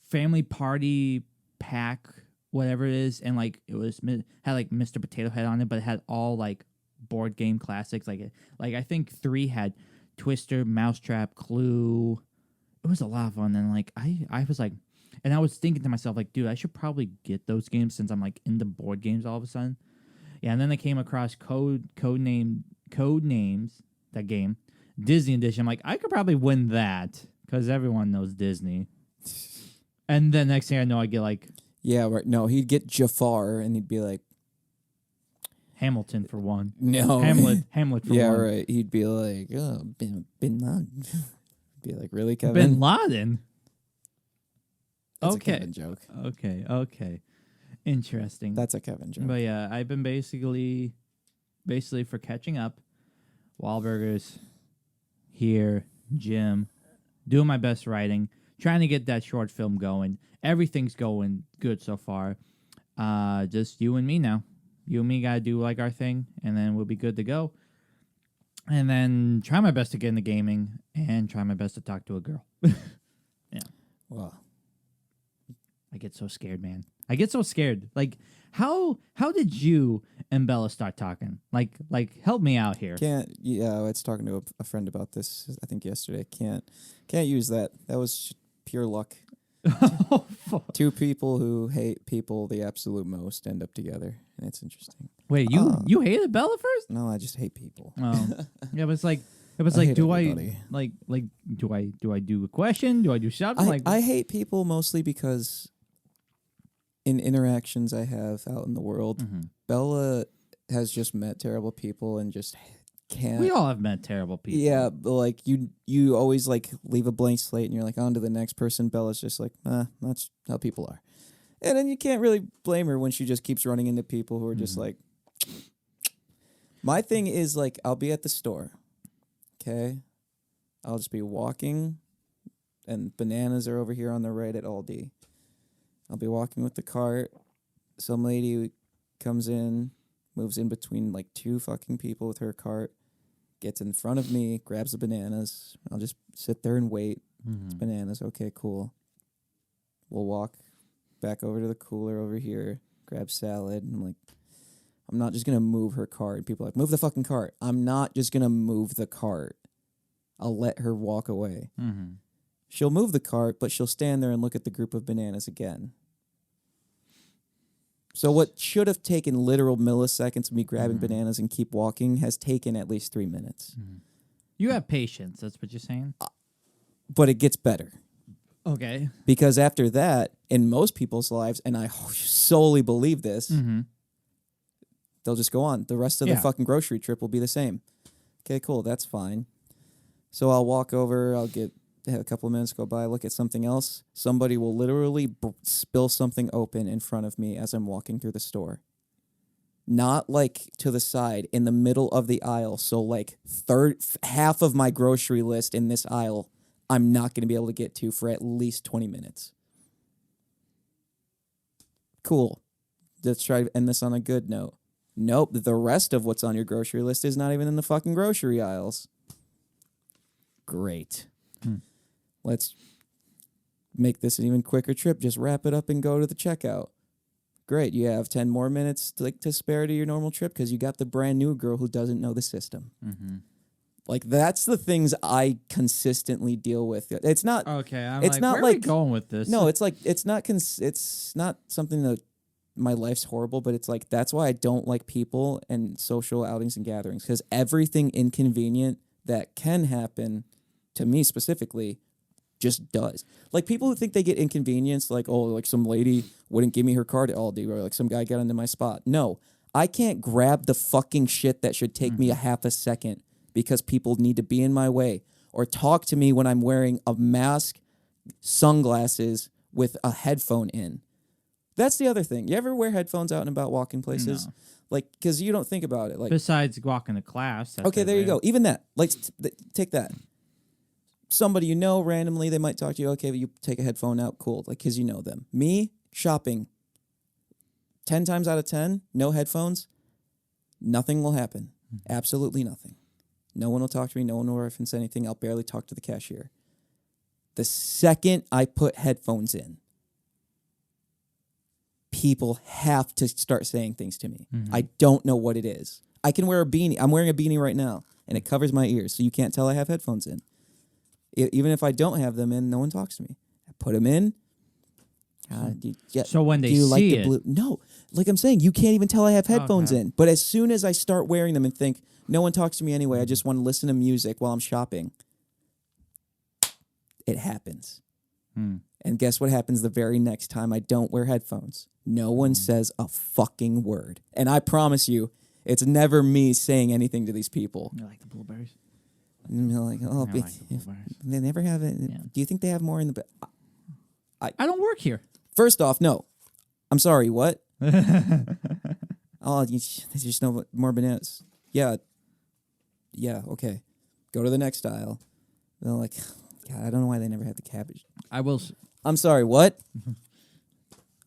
Family Party Pack, whatever it is, and like it had like Mr. Potato Head on it, but it had all like board game classics. Like I think 3 had Twister, Mousetrap, Clue. It was a lot of fun, and like I was like, and I was thinking to myself like, dude, I should probably get those games since I'm like into board games all of a sudden. Yeah, and then I came across Codenames, that game, Disney Edition. I'm like, I could probably win that because everyone knows Disney. And then next thing I know, I get like, yeah, right. No, he'd get Jafar, and he'd be like, Hamilton for 1. No, Hamlet for 1. Yeah, right. He'd be like, oh, Bin Laden. Be like, really, Kevin? Bin Laden. That's okay, a Kevin joke. Okay, interesting. That's a Kevin joke. But yeah, I've been basically basically for catching up. Wahlburgers here, gym, doing my best writing, trying to get that short film going. Everything's going good so far. Just you and me now. You and me gotta do like our thing, and then we'll be good to go. And then try my best to get into gaming, and try my best to talk to a girl. Yeah. Wow. I get so scared, man. I get so scared. Like, how did you and Bella start talking? Like, help me out here. I was talking to a friend about this, I think yesterday. Can't use that. That was pure luck. Oh, fuck. Two people who hate people the absolute most end up together, and it's interesting. Wait, you hated Bella first? No, I just hate people. Oh, yeah. It was like, do everybody. do I do a question? Do I do something? I hate people mostly because in interactions I have out in the world, Bella has just met terrible people and just can't. We all have met terrible people. Yeah, but like you always like leave a blank slate and you're like on to the next person. Bella's just like, that's how people are. And then you can't really blame her when she just keeps running into people who are just like. My thing is like I'll be at the store, okay? I'll just be walking, and bananas are over here on the right at Aldi. I'll be walking with the cart. Some lady comes in, moves in between like two fucking people with her cart, gets in front of me, grabs the bananas. I'll just sit there and wait. It's bananas. Okay, cool. We'll walk back over to the cooler over here, grab salad. And I'm like, I'm not just going to move her cart. People are like, move the fucking cart. I'm not just going to move the cart. I'll let her walk away. She'll move the cart, but she'll stand there and look at the group of bananas again. So what should have taken literal milliseconds of me grabbing bananas and keep walking has taken at least 3 minutes. You have patience. That's what you're saying? But it gets better. Okay. Because after that, in most people's lives, and I solely believe this, they'll just go on. The rest of the fucking grocery trip will be the same. Okay, cool. That's fine. So I'll walk over. I'll have a couple of minutes go by, look at something else. Somebody will literally spill something open in front of me as I'm walking through the store. Not like to the side, in the middle of the aisle. So like half of my grocery list in this aisle, I'm not going to be able to get to for at least 20 minutes. Cool. Let's try to end this on a good note. Nope, the rest of what's on your grocery list is not even in the fucking grocery aisles. Great. Let's make this an even quicker trip. Just wrap it up and go to the checkout. Great. You have 10 more minutes to spare to your normal trip because you got the brand new girl who doesn't know the system. Like, that's the things I consistently deal with. It's not... Okay, it's not where like, are we going with this? No, it's like, it's not something that my life's horrible, but it's like, that's why I don't like people and social outings and gatherings, because everything inconvenient that can happen, to me specifically, just does. Like, people who think they get inconvenienced, like, oh, like some lady wouldn't give me her card at Aldi, or like some guy got into my spot. No, I can't grab the fucking shit that should take me a half a second because people need to be in my way, or talk to me when I'm wearing a mask, sunglasses with a headphone in. That's the other thing. You ever wear headphones out and about walking places? No. Like, because you don't think about it. Like, besides walking to class. Okay, there you go. Even that. Like, take that. Somebody you know randomly, they might talk to you. Okay, but you take a headphone out. Cool. Like, because you know them. Me, shopping. 10 times out of 10, no headphones, nothing will happen. Absolutely nothing. No one will talk to me. No one will reference anything. I'll barely talk to the cashier. The second I put headphones in, people have to start saying things to me. I don't know what it is. I can wear a beanie. I'm wearing a beanie right now, and it covers my ears, so you can't tell I have headphones in. Even if I don't have them in, no one talks to me. I put them in. So when they see it. No, like I'm saying, you can't even tell I have headphones in. But as soon as I start wearing them and think, no one talks to me anyway, I just want to listen to music while I'm shopping, it happens. And guess what happens the very next time I don't wear headphones? No one says a fucking word. And I promise you, it's never me saying anything to these people. You like the blueberries? And they're like, oh, they never have it. Yeah. Do you think they have more in the... I don't work here. First off, no. I'm sorry, what? Oh, there's just no more bananas. yeah, okay, go to the next aisle. And they're like, God, I don't know why they never had the cabbage. I'm sorry, what?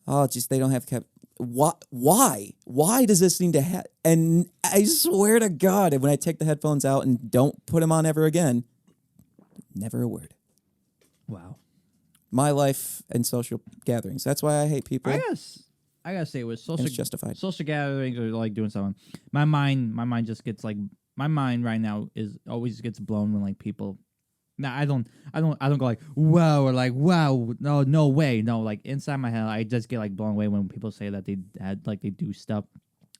Oh, just they don't have cabbage. Why? Why does this need to have? And I swear to God, when I take the headphones out and don't put them on ever again, never a word. Wow. My life and social gatherings. That's why I hate people. I gotta say, with social, it's justified. Social gatherings or like doing something, my mind just gets like, my mind right now is always gets blown when like people. Now I don't go like wow or like wow, no way, no, like inside my head I just get like blown away when people say that they had like they do stuff,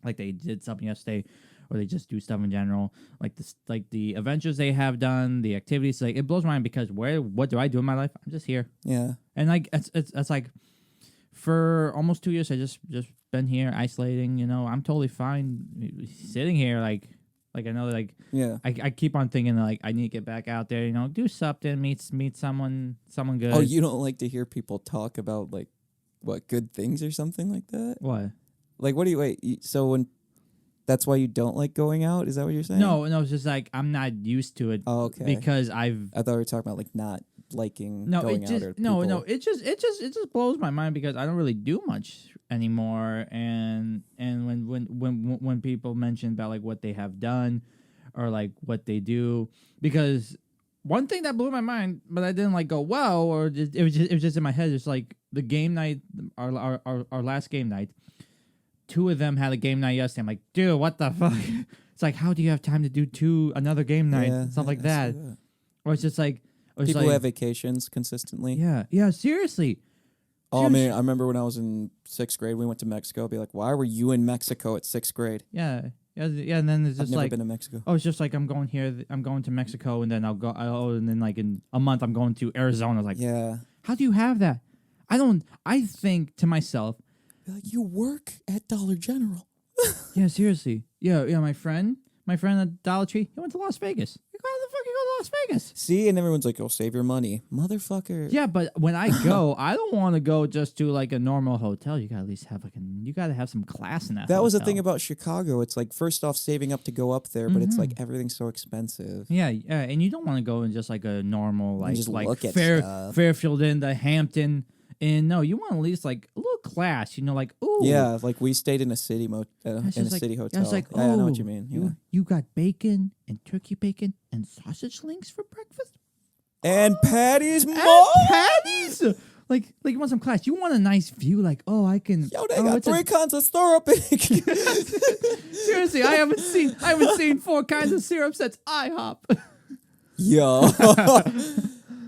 like they did something yesterday, or they just do stuff in general, like this, like the adventures they have done, the activities, like it blows my mind because what do I do in my life? I'm just here. Yeah, and like it's like for almost 2 years I just been here isolating. You know, I'm totally fine sitting here like I know, like, yeah. I keep on thinking, like, I need to get back out there, you know, do something, meet someone good. Oh, you don't like to hear people talk about, like, what, good things or something like that? What? Like, what do you, so when, that's why you don't like going out? Is that what you're saying? No, it's just, like, I'm not used to it. Oh, okay. Because I thought we were talking about, like, not liking going out or people. No, it just blows my mind because I don't really do much anymore, and when people mention about like what they have done or like what they do, because one thing that blew my mind but I didn't like go wow, or it was just in my head, it's like the game night, our last game night, 2 of them had a game night yesterday. I'm like, dude, what the fuck? It's like, how do you have time to do another game night, stuff like that? Or it's just like people who have vacations consistently. Yeah, seriously. Oh, man, I remember when I was in 6th grade, we went to Mexico. I'd be like, why were you in Mexico at 6th grade? Yeah, and then it's just I've never like, been to Mexico. Oh, it's just like, I'm going to Mexico, and then and then like in a month I'm going to Arizona. Like, yeah. How do you have that? I think to myself, like, you work at Dollar General. Yeah, seriously. Yeah, my friend at Dollar Tree, he went to Las Vegas. How the fuck you go to Las Vegas? See, and everyone's like, "Oh, save your money, motherfucker." Yeah, but when I go, I don't want to go just to like a normal hotel. You gotta at least have you gotta have some class in that. That hotel. was the thing about Chicago. It's like, first off, saving up to go up there, but it's like everything's so expensive. Yeah, and you don't want to go in just like a normal like just like look at Fairfield Inn, the Hampton. And no, you want at least like a little class, you know, like ooh. Yeah, like we stayed in a city city hotel. It's like, I know what you mean. You got bacon and turkey bacon and sausage links for breakfast, and patties, patties. Like you want some class. You want a nice view. Like, oh, I can. Yo, they got 3 kinds of syrup. Seriously, I haven't seen 4 kinds of syrups at IHOP. Yo.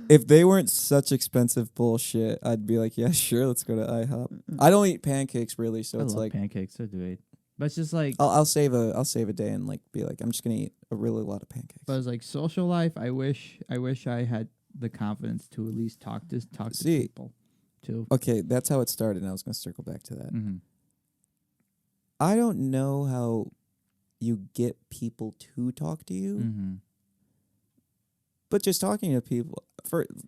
If they weren't such expensive bullshit, I'd be like, yeah, sure, let's go to IHOP. I don't eat pancakes really, so it's like pancakes. I do eat, but it's just like I'll save a day and like be like, I'm just gonna eat a really lot of pancakes. But it's like social life. I wish I had the confidence to at least talk to people too. Okay, that's how it started, and I was gonna circle back to that. Mm-hmm. I don't know how you get people to talk to you. Mm-hmm. But just talking to people,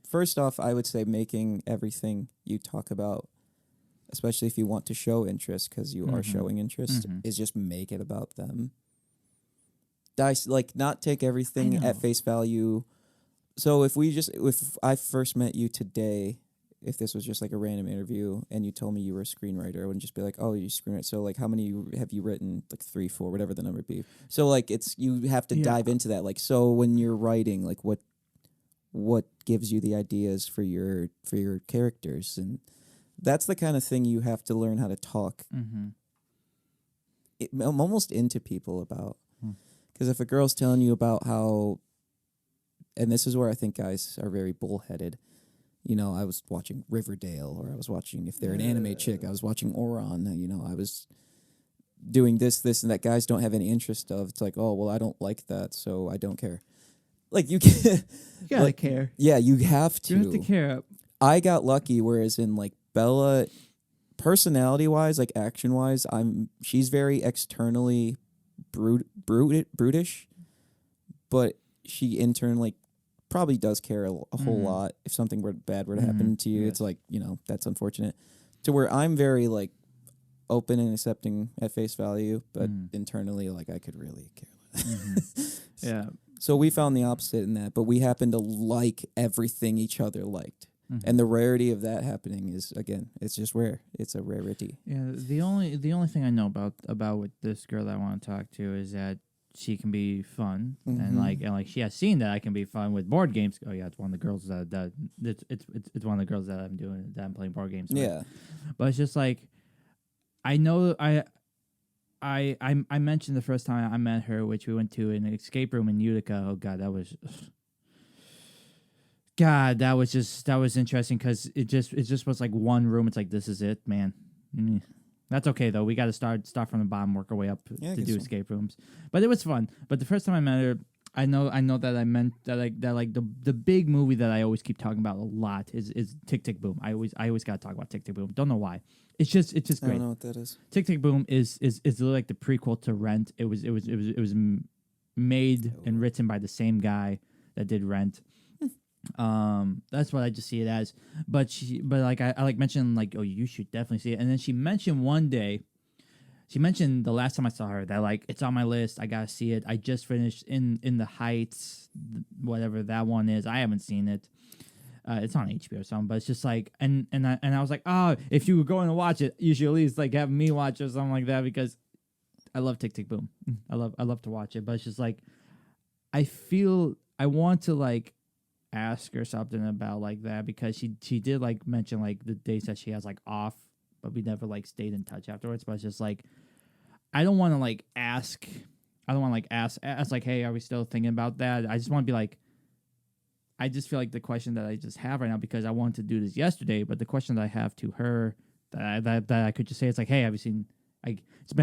first off, I would say making everything you talk about, especially if you want to show interest, because you are showing interest, is just make it about them. Not take everything at face value. So if I first met you today, if this was just like a random interview and you told me you were a screenwriter, I wouldn't just be like, oh, you screenwrite. So like, how many have you written? Like 3, 4, whatever the number be. So like, you have to dive into that. Like, so when you're writing, like what gives you the ideas for your characters, and that's the kind of thing you have to learn how to talk. I'm almost into people about, because if a girl's telling you about how, and this is where I think guys are very bullheaded. You know, I was watching Riverdale, or I was watching, if they're an anime chick, I was watching Ouran. You know, I was doing this, and that guys don't have any interest of. It's like, oh, well, I don't like that, so I don't care. Like, you can't. You gotta care. Yeah, you have to. You have to care. I got lucky, whereas in, like, Bella, personality-wise, like, action-wise, she's very externally brutish, but she internally probably does care a whole lot. If something bad were to happen to you, it's like, you know, that's unfortunate. To where I'm very like open and accepting at face value, but internally, like, I could really care. Mm-hmm. Yeah. So we found the opposite in that, but we happen to like everything each other liked. Mm-hmm. And the rarity of that happening is, again, it's just rare. It's a rarity. Yeah, the only thing I know about with this girl that I want to talk to is that she can be fun, and like she has seen that I can be fun with board games. Oh yeah, it's one of the girls that it's one of the girls that I'm playing board games with. Yeah. But it's just like I know I mentioned the first time I met her, which we went to an escape room in Utica. Oh God, that was interesting because it just was like one room. It's like, this is it, man. That's okay though. We got to start from the bottom, work our way up to do escape rooms. But it was fun. But the first time I met her, I know that I meant that the big movie that I always keep talking about a lot is Tick Tick Boom. I always got to talk about Tick Tick Boom. Don't know why. It's just great. I don't know what that is. Tick Tick Boom is literally like the prequel to Rent. It was made and written by the same guy that did Rent. That's what I just see it as. But I like mentioned like, oh, you should definitely see it. And then she mentioned the last time I saw her that like, it's on my list. I gotta see it. I just finished in the Heights, whatever that one is. I haven't seen it. It's on HBO or something, but it's just like, and I was like, oh, if you were going to watch it, you should at least like have me watch or something like that, because I love Tick Tick Boom. I love to watch it, but it's just like, I feel I want to like ask her something about like that, because she did like mention like the days that she has like off, but we never like stayed in touch afterwards. But it's just like, I don't want to like ask like, hey, are we still thinking about that? I just want to be like, I just feel like the question that I just have right now, because I wanted to do this yesterday, but the question that I have to her that I could just say, it's like, hey, have you seen, like, it's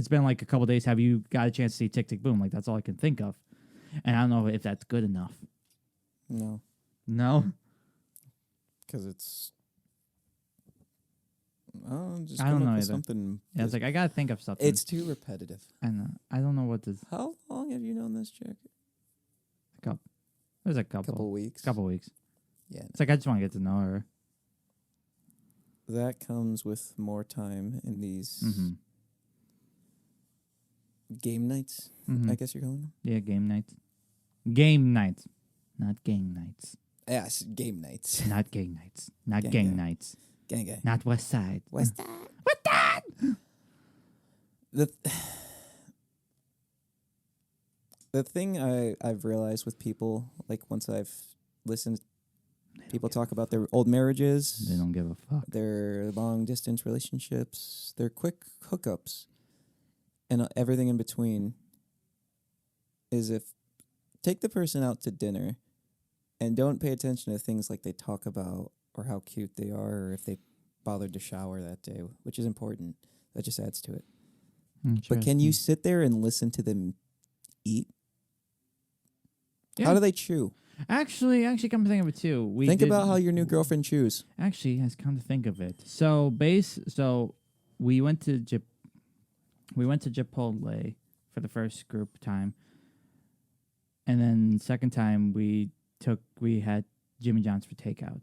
been like a couple days, have you got a chance to see Tick Tick Boom? Like, that's all I can think of, and I don't know if that's good enough. No, because it's just I don't know either. Something. Yeah, it's like, I gotta think of something. It's too repetitive. I know. I don't know what this. How long have you known this chick? There's a couple weeks. Yeah. It's like, I just want to get to know her. That comes with more time in these game nights, I guess you're calling them? Yeah, game nights. Game nights. Not gang nights. Yes, game nights. Not gang nights. Not gang nights. Gang. Not West Side. West Side. The thing I've realized with people, like once I've listened to people talk about their old marriages, they don't give a fuck. Their long distance relationships, their quick hookups, and everything in between, is if take the person out to dinner and don't pay attention to things like they talk about or how cute they are or if they bothered to shower that day, which is important. That just adds to it. But can you sit there and listen to them eat? Yeah. How do they chew? Actually, come to think of it too. Think about how your new girlfriend chews. Actually, has come to think of it. So we went to Chipotle for the first group time, and then second time we had Jimmy John's for takeout.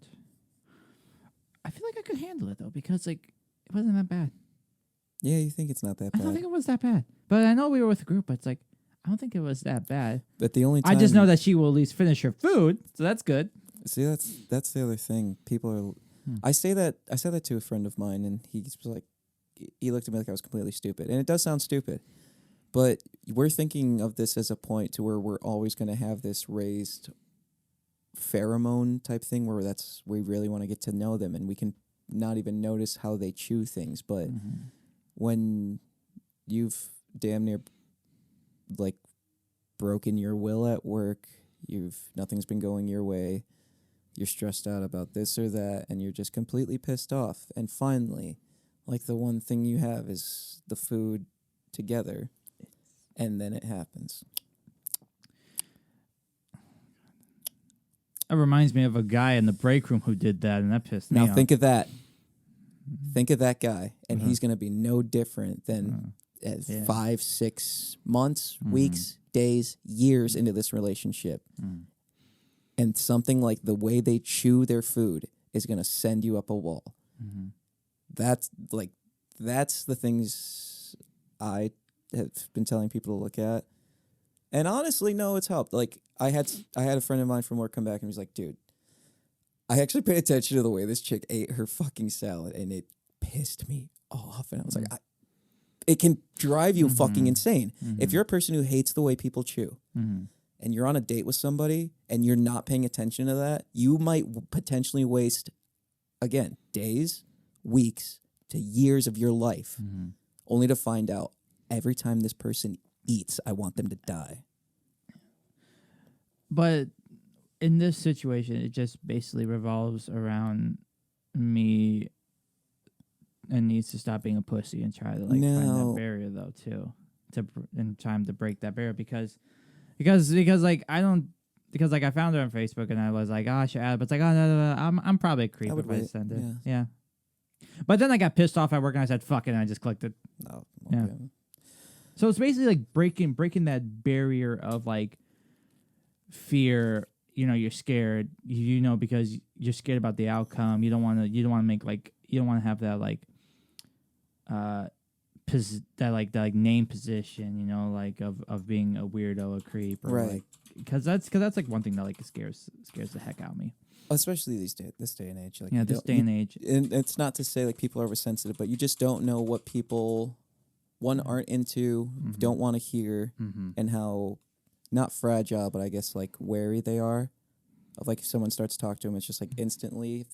I feel like I could handle it though, because like, it wasn't that bad. Yeah, you think it's not that bad? I don't think it was that bad, but I know we were with a group. But it's like, I don't think it was that bad. But the only time I just know that she will at least finish her food, so that's good. See, that's the other thing. People are. I said that to a friend of mine, and he was like, he looked at me like I was completely stupid, and it does sound stupid, but we're thinking of this as a point to where we're always going to have this raised pheromone type thing where we really want to get to know them, and we can not even notice how they chew things. But when you've damn near like broken your will at work, nothing's been going your way, you're stressed out about this or that, and you're just completely pissed off, and finally, like, the one thing you have is the food together, and then it happens. That reminds me of a guy in the break room who did that, and that pissed me off. Now think of that. Think of that guy, and he's going to be no different than 5, 6 months, weeks, days, years into this relationship. And something like the way they chew their food is going to send you up a wall. That's the things I have been telling people to look at. And honestly, no, it's helped. Like I had a friend of mine from work come back and he was like, dude, I actually paid attention to the way this chick ate her fucking salad, and it pissed me off. And I was like, it can drive you fucking insane. If you're a person who hates the way people chew, and you're on a date with somebody and you're not paying attention to that, you might potentially waste, again, days, weeks to years of your life, only to find out every time this person eats, I want them to die. But in this situation, it just basically revolves around me and needs to stop being a pussy and try to like find that barrier though too, in time to break that barrier because like I don't. Because like I found her on Facebook and I was like, oh, I should add, but it's like, oh no, I'm probably a creep if I send it. Yeah. But then I got pissed off at work and I said, fuck it, and I just clicked it. No. Okay. Yeah. So it's basically like breaking that barrier of like fear. You know, you're scared. You know, because you're scared about the outcome. You don't want to make like you don't want to have that like that name position. You know, like of being a weirdo, a creep, or right. Like, because that's like one thing that like scares the heck out of me. Especially this day and age. Like this day and age. And it's not to say like people are oversensitive, but you just don't know what people aren't into, don't want to hear, and how not fragile, but I guess like wary they are of like if someone starts to talk to them, it's just like instantly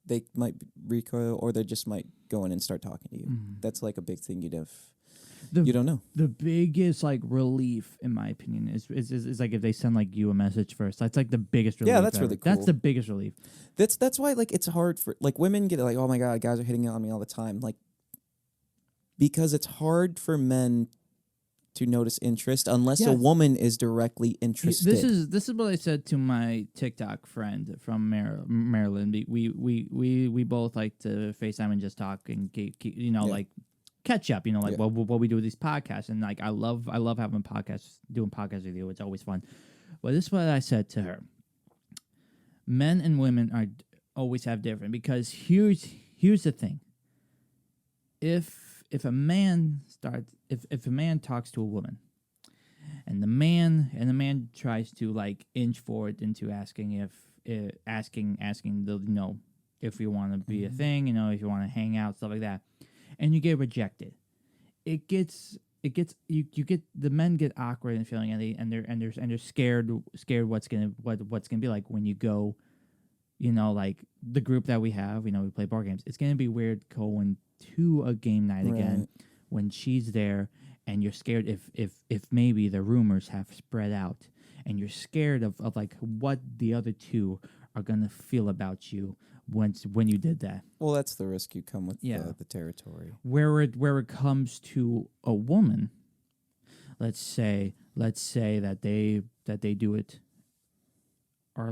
they might recoil or they just might go in and start talking to you. That's like a big thing you don't know. The biggest like relief, in my opinion, is like if they send like you a message first. That's like the biggest relief. Yeah, that's really cool. That's the biggest relief. That's why like it's hard for like women get like, oh my god, guys are hitting on me all the time, like because it's hard for men to notice interest unless a woman is directly interested. This is what I said to my TikTok friend from Maryland. We both like to FaceTime and just talk and like catch up, like what we do with these podcasts. And like I love having doing podcasts with you. It's always fun. But this is what I said to her. Men and women are always have different because here's the thing. If a man talks to a woman and the man tries to like inch forward into asking if you want to be a thing, if you want to hang out, stuff like that, and you get rejected, you get the men get awkward and feeling and they're scared what's gonna be like when you go, like the group that we have, we play board games. It's gonna be weird going to a game night again when she's there, and you're scared if maybe the rumors have spread out, and you're scared of like what the other two are gonna feel about you when you did that. Well, that's the risk you come with the territory. Where it comes to a woman, let's say that they do it, or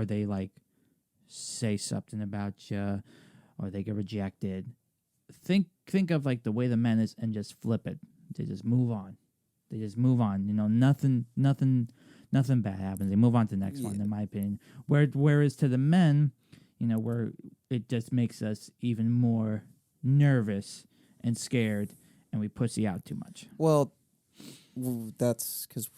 they like say something about you, or they get rejected. Think of like the way the men is and just flip it. They just move on. Nothing bad happens. They move on to the next one, in my opinion. Whereas to the men, where it just makes us even more nervous and scared, and we pussy out too much. Well, that's because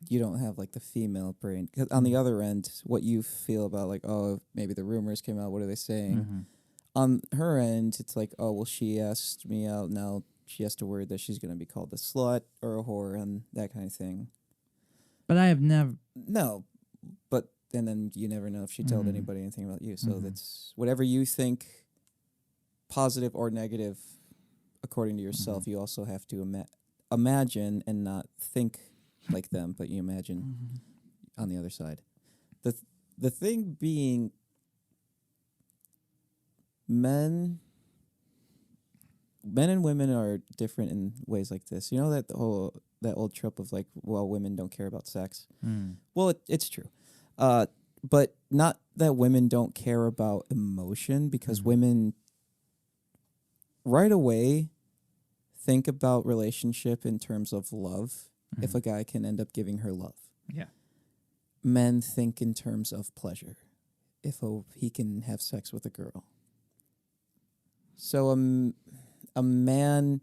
you don't have like the female brain. 'Cause on the other end, what you feel about like, oh, maybe the rumors came out. What are they saying? On her end, it's like, oh, well, she asked me out. Now she has to worry that she's going to be called a slut or a whore and that kind of thing. But I have never... No, and then you never know if she told anybody anything about you. So that's whatever you think, positive or negative, according to yourself, you also have to imagine and not think like them, but you imagine on the other side. The thing being... Men and women are different in ways like this. You know that old trope of like, well, women don't care about sex. Well, it's true, but not that women don't care about emotion, because women right away think about relationship in terms of love. If a guy can end up giving her love, men think in terms of pleasure. If he can have sex with a girl. So a man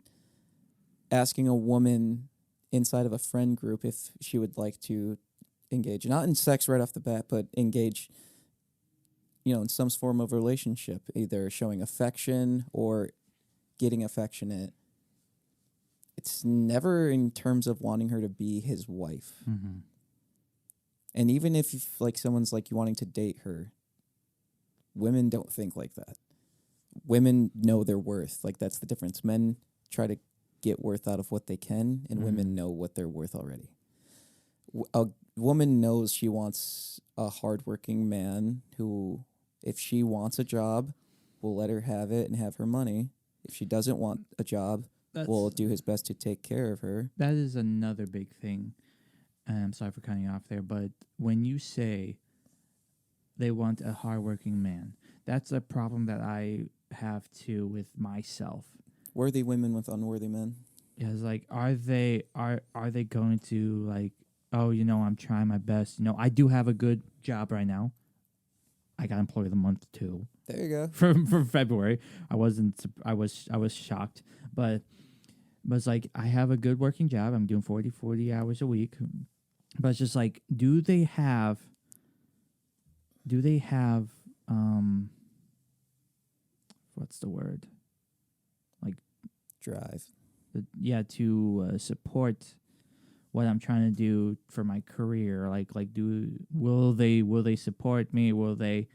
asking a woman inside of a friend group if she would like to engage, not in sex right off the bat, but engage, in some form of relationship, either showing affection or getting affectionate. It's never in terms of wanting her to be his wife. Mm-hmm. And even if someone's you wanting to date her, women don't think like that. Women know their worth. That's the difference. Men try to get worth out of what they can, and women know what they're worth already. A woman knows she wants a hardworking man who, if she wants a job, will let her have it and have her money. If she doesn't want a job, will do his best to take care of her. That is another big thing. And I'm sorry for cutting you off there, but when you say they want a hardworking man, that's a problem that I have too with myself. Worthy women with unworthy men. Yeah, it's are they going to I'm trying my best. I do have a good job right now. I got employee of the month too. There you go. From February. I was shocked, but it's I have a good working job. I'm doing 40 hours a week. But it's just do they have what's the word? Drive. To support what I'm trying to do for my career. Will they support me? Will they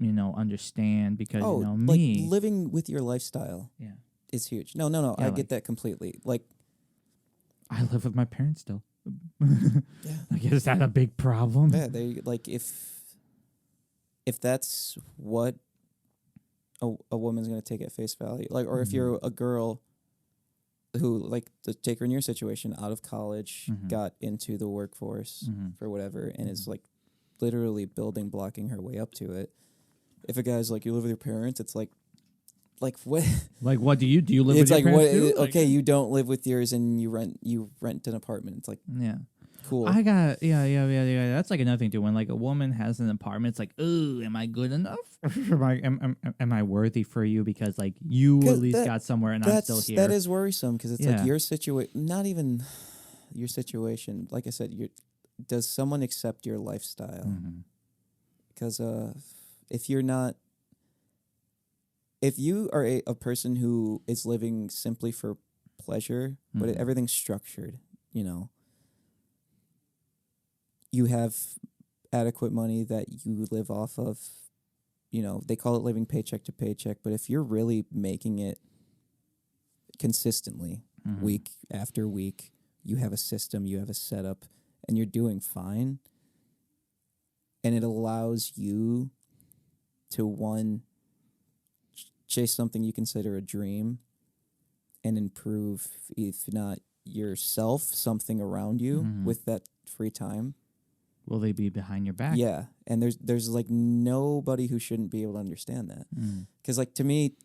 understand? Because me living with your lifestyle. Yeah. Is huge. No. Yeah, I get that completely. I live with my parents still. Yeah. Is that a big problem? Yeah, they if that's what a woman's going to take at face value, or if you're a girl who, to take her in your situation, out of college, got into the workforce for whatever, and is literally blocking her way up to it. If a guy's you live with your parents, it's what? What do you live with your parents too? Okay, you don't live with yours and you rent an apartment. It's yeah. Cool. I got That's another thing too. When a woman has an apartment, it's ooh, am I good enough? am I worthy for you? Because you at least got somewhere and I'm still here. That is worrisome because it's your situation. Not even your situation. Like I said, does someone accept your lifestyle? Because if you're not, if you are a person who is living simply for pleasure, but everything's structured, you have adequate money that you live off of, they call it living paycheck to paycheck, but if you're really making it consistently, week after week, you have a system, you have a setup, and you're doing fine, and it allows you to, chase something you consider a dream and improve, if not yourself, something around you with that free time. Will they be behind your back? Yeah, and there's nobody who shouldn't be able to understand that. Because to me,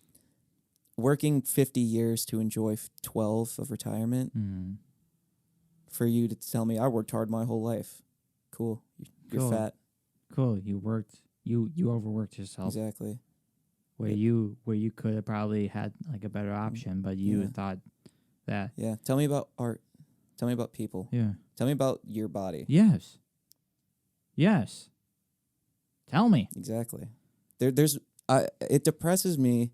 working 50 years to enjoy 12 of retirement, for you to tell me I worked hard my whole life, cool. You're fat. Cool. You worked. You overworked yourself. Exactly. Where you could have probably had a better option, but you thought that. Yeah. Tell me about art. Tell me about people. Yeah. Tell me about your body. Yes. Tell me. Exactly. It depresses me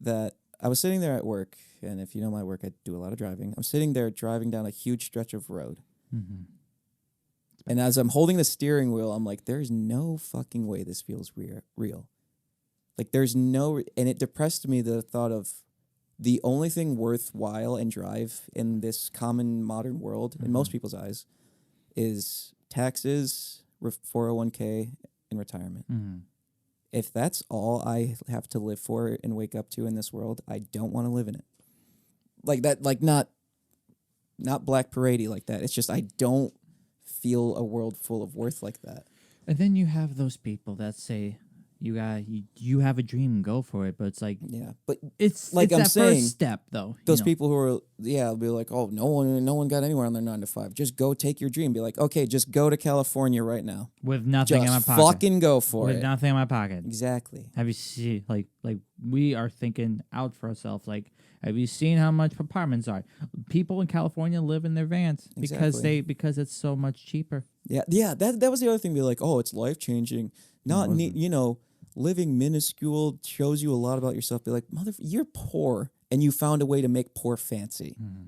that I was sitting there at work, and if you know my work, I do a lot of driving. I'm sitting there driving down a huge stretch of road. And as I'm holding the steering wheel, I'm there's no fucking way this feels real. There's no... And it depressed me, the thought of the only thing worthwhile and drive in this common modern world, in most people's eyes, is taxes, 401k, and retirement. If that's all I have to live for and wake up to in this world, I don't want to live in it. Not Black Parade like that. It's just I don't feel a world full of worth like that. And then you have those people that say, you have a dream, go for it, but it's yeah, but it's I'm that saying, first step though. Those people who are will be oh, no one got anywhere on their 9 to 5. Just go take your dream. Be okay, just go to California right now with nothing in my pocket. Fucking go for it with nothing in my pocket. Exactly. Have you seen Like, we are thinking out for ourselves. Like, have you seen how much apartments are? People in California live in their vans because it's so much cheaper. Yeah. That was the other thing. Be like, oh, it's life changing. Living minuscule shows you a lot about yourself. Be like, you're poor, and you found a way to make poor fancy. Mm-hmm.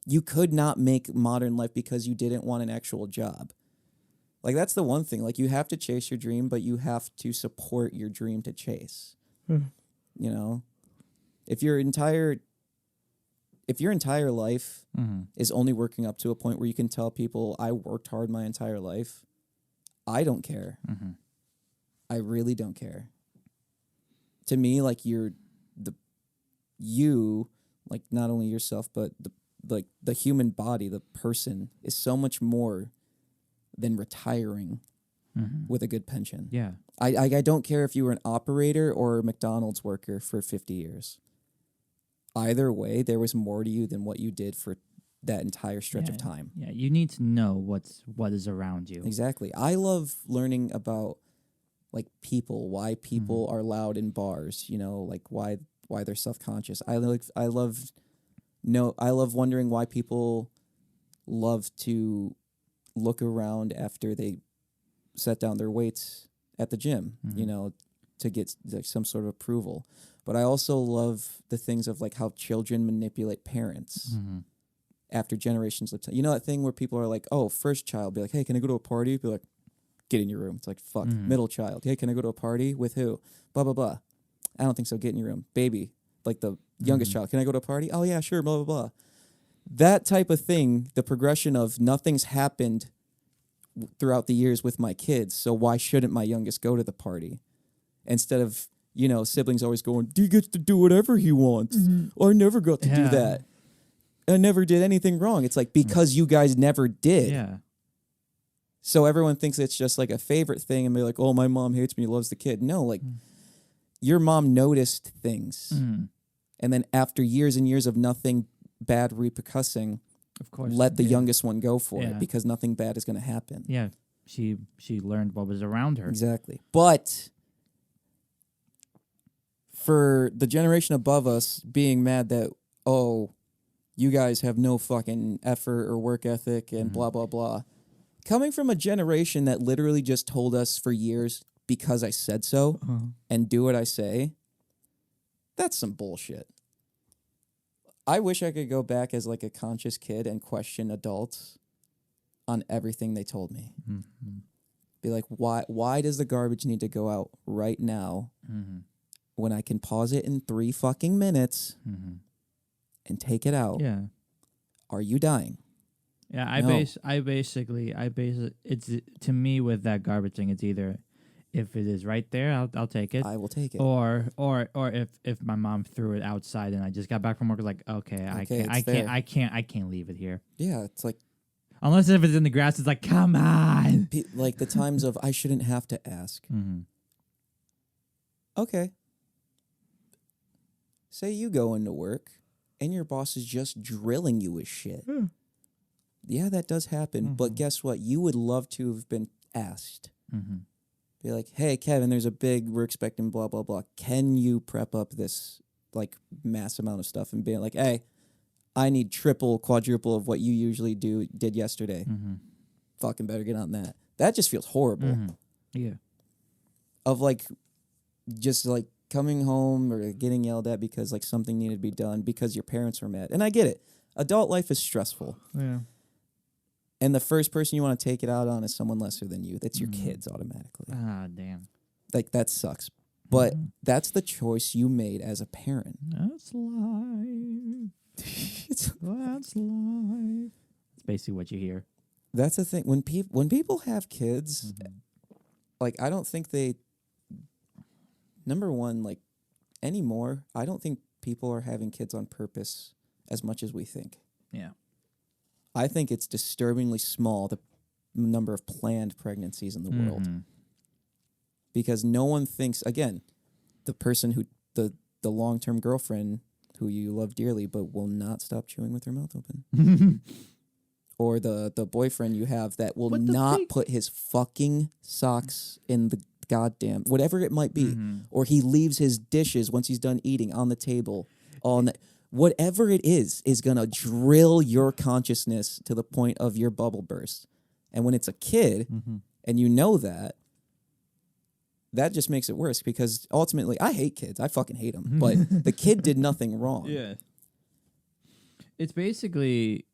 You could not make modern life because you didn't want an actual job. Like, that's the one thing. Like, you have to chase your dream, but you have to support your dream to chase. You know, if your entire life is only working up to a point where you can tell people, I worked hard my entire life, I don't care. Mm-hmm. I really don't care. To me, like, like, not only yourself, but the human body, the person, is so much more than retiring with a good pension. Yeah. I don't care if you were an operator or a McDonald's worker for 50 years. Either way, there was more to you than what you did for that entire stretch of time. Yeah, you need to know what is around you. Exactly. I love learning about, like, people, why people are loud in bars, you know, like why they're self-conscious. I love wondering why people love to look around after they set down their weights at the gym, you know, to get, like, some sort of approval. But I also love the things of, like, how children manipulate parents after generations of time. You know that thing where people are like, oh, first child, be like, hey, can I go to a party? Be like, get in your room. It's like, fuck. Middle child, hey, can I go to a party? With who? Blah, blah, blah. I don't think so. Get in your room. Baby, like the youngest child, can I go to a party? Oh, yeah, sure, blah, blah, blah. That type of thing, the progression of nothing's happened throughout the years with my kids, so why shouldn't my youngest go to the party? Instead of, you know, siblings always going, he gets to do whatever he wants. I never got to do that. I never did anything wrong. It's like, because you guys never did. Yeah. So everyone thinks it's just like a favorite thing and be like, oh, my mom hates me, loves the kid. No, like, your mom noticed things. And then after years and years of nothing bad repercussing, of course, let the youngest one go for it, because nothing bad is going to happen. Yeah. She learned what was around her. Exactly. But for the generation above us being mad that, oh, you guys have no fucking effort or work ethic and blah, blah, blah. Coming from a generation that literally just told us for years, because I said so, and do what I say, that's some bullshit. I wish I could go back as, like, a conscious kid and question adults on everything they told me. Be like, why does the garbage need to go out right now when I can pause it in 3 fucking minutes and take it out? Yeah. Are you dying? Yeah, I base it, it's, to me, with that garbage thing, it's either, if it is right there, I'll take it. I will take it. Or if my mom threw it outside and I just got back from work, like, okay, I can't leave it here. Yeah, it's like, unless if it's in the grass, it's like, come on. Like the times of, I shouldn't have to ask. Okay. Say you go into work and your boss is just drilling you with shit. Yeah, that does happen. But guess what? You would love to have been asked. Be like, hey, Kevin, we're expecting blah, blah, blah. Can you prep up this, like, mass amount of stuff? And being like, hey, I need triple, quadruple of what you usually did yesterday. Fucking better get on that. That just feels horrible. Yeah. Of, like, just, like, coming home or getting yelled at because, like, something needed to be done because your parents were mad. And I get it. Adult life is stressful. Yeah. And the first person you want to take it out on is someone lesser than you. That's your kids automatically. Ah, damn. Like, that sucks. But that's the choice you made as a parent. That's life. That's life. It's basically what you hear. That's the thing. When people have kids, like, I don't think they, number one, like, anymore, I don't think people are having kids on purpose as much as we think. Yeah. I think it's disturbingly small, the number of planned pregnancies in the world. Because no one thinks, again, the person who, the long-term girlfriend who you love dearly but will not stop chewing with her mouth open. or the boyfriend you have that will not put his fucking socks in the goddamn, whatever it might be. Or he leaves his dishes once he's done eating on the table all night. Whatever it is going to drill your consciousness to the point of your bubble burst. And when it's a kid and you know that just makes it worse because ultimately I hate kids. I fucking hate them. But the kid did nothing wrong. Yeah. It's basically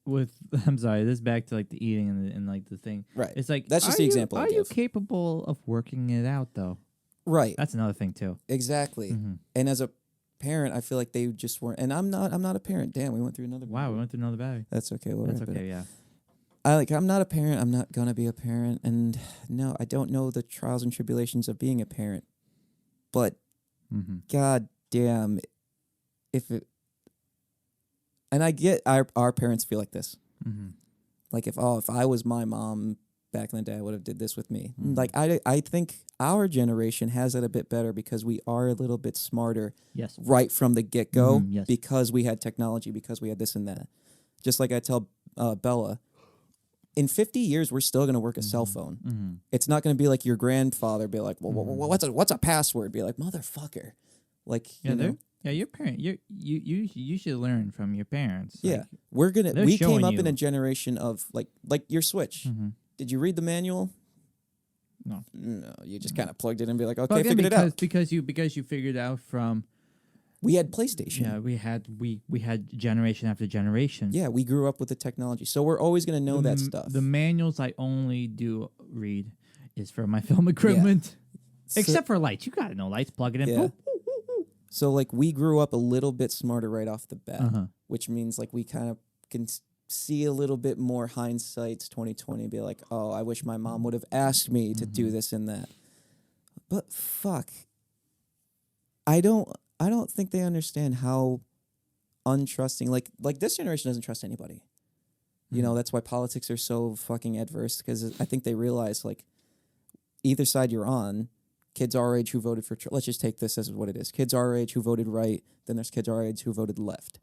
I'm sorry, this is back to like the eating and like the thing. Right. It's like, that's just the example. Are you capable of working it out though? Right. That's another thing too. Exactly. And as a parent, I feel like they just weren't. And I'm not a parent. Damn, we went through another. Wow, we went through another battery. That's okay. That's okay. Yeah. I'm not a parent. I'm not gonna be a parent. And no, I don't know the trials and tribulations of being a parent. But god damn, if it. And I get our parents feel like this. Like if I was my mom back in the day, I would have did this with me. Like I think our generation has it a bit better because we are a little bit smarter. Yes. Right from the get go. Yes. Because we had technology, because we had this and that. Just like I tell Bella, in 50 years we're still gonna work a cell phone. It's not gonna be like your grandfather be like, well, what's a password? Be like, motherfucker. Like you know. Yeah, your parent. You should learn from your parents. Yeah, like, we came up in a generation of like your Switch. Did you read the manual? No, you just kind of plugged it in and be like, okay, figured it out. Because you figured out from. We had PlayStation. Yeah, we had generation after generation. Yeah, we grew up with the technology, so we're always gonna know that stuff. The manuals I only do read is for my film equipment, except for lights. You gotta know lights. Plug it in. Yeah. So, like, we grew up a little bit smarter right off the bat, which means, like, we kind of can see a little bit more hindsight's 2020, be like, oh, I wish my mom would have asked me to do this and that. But fuck, I don't think they understand how untrusting, like this generation doesn't trust anybody. You know, that's why politics are so fucking adverse, because I think they realize, like, either side you're on, kids our age who voted for let's just take this as what it is. Kids our age who voted right, then there's kids our age who voted left.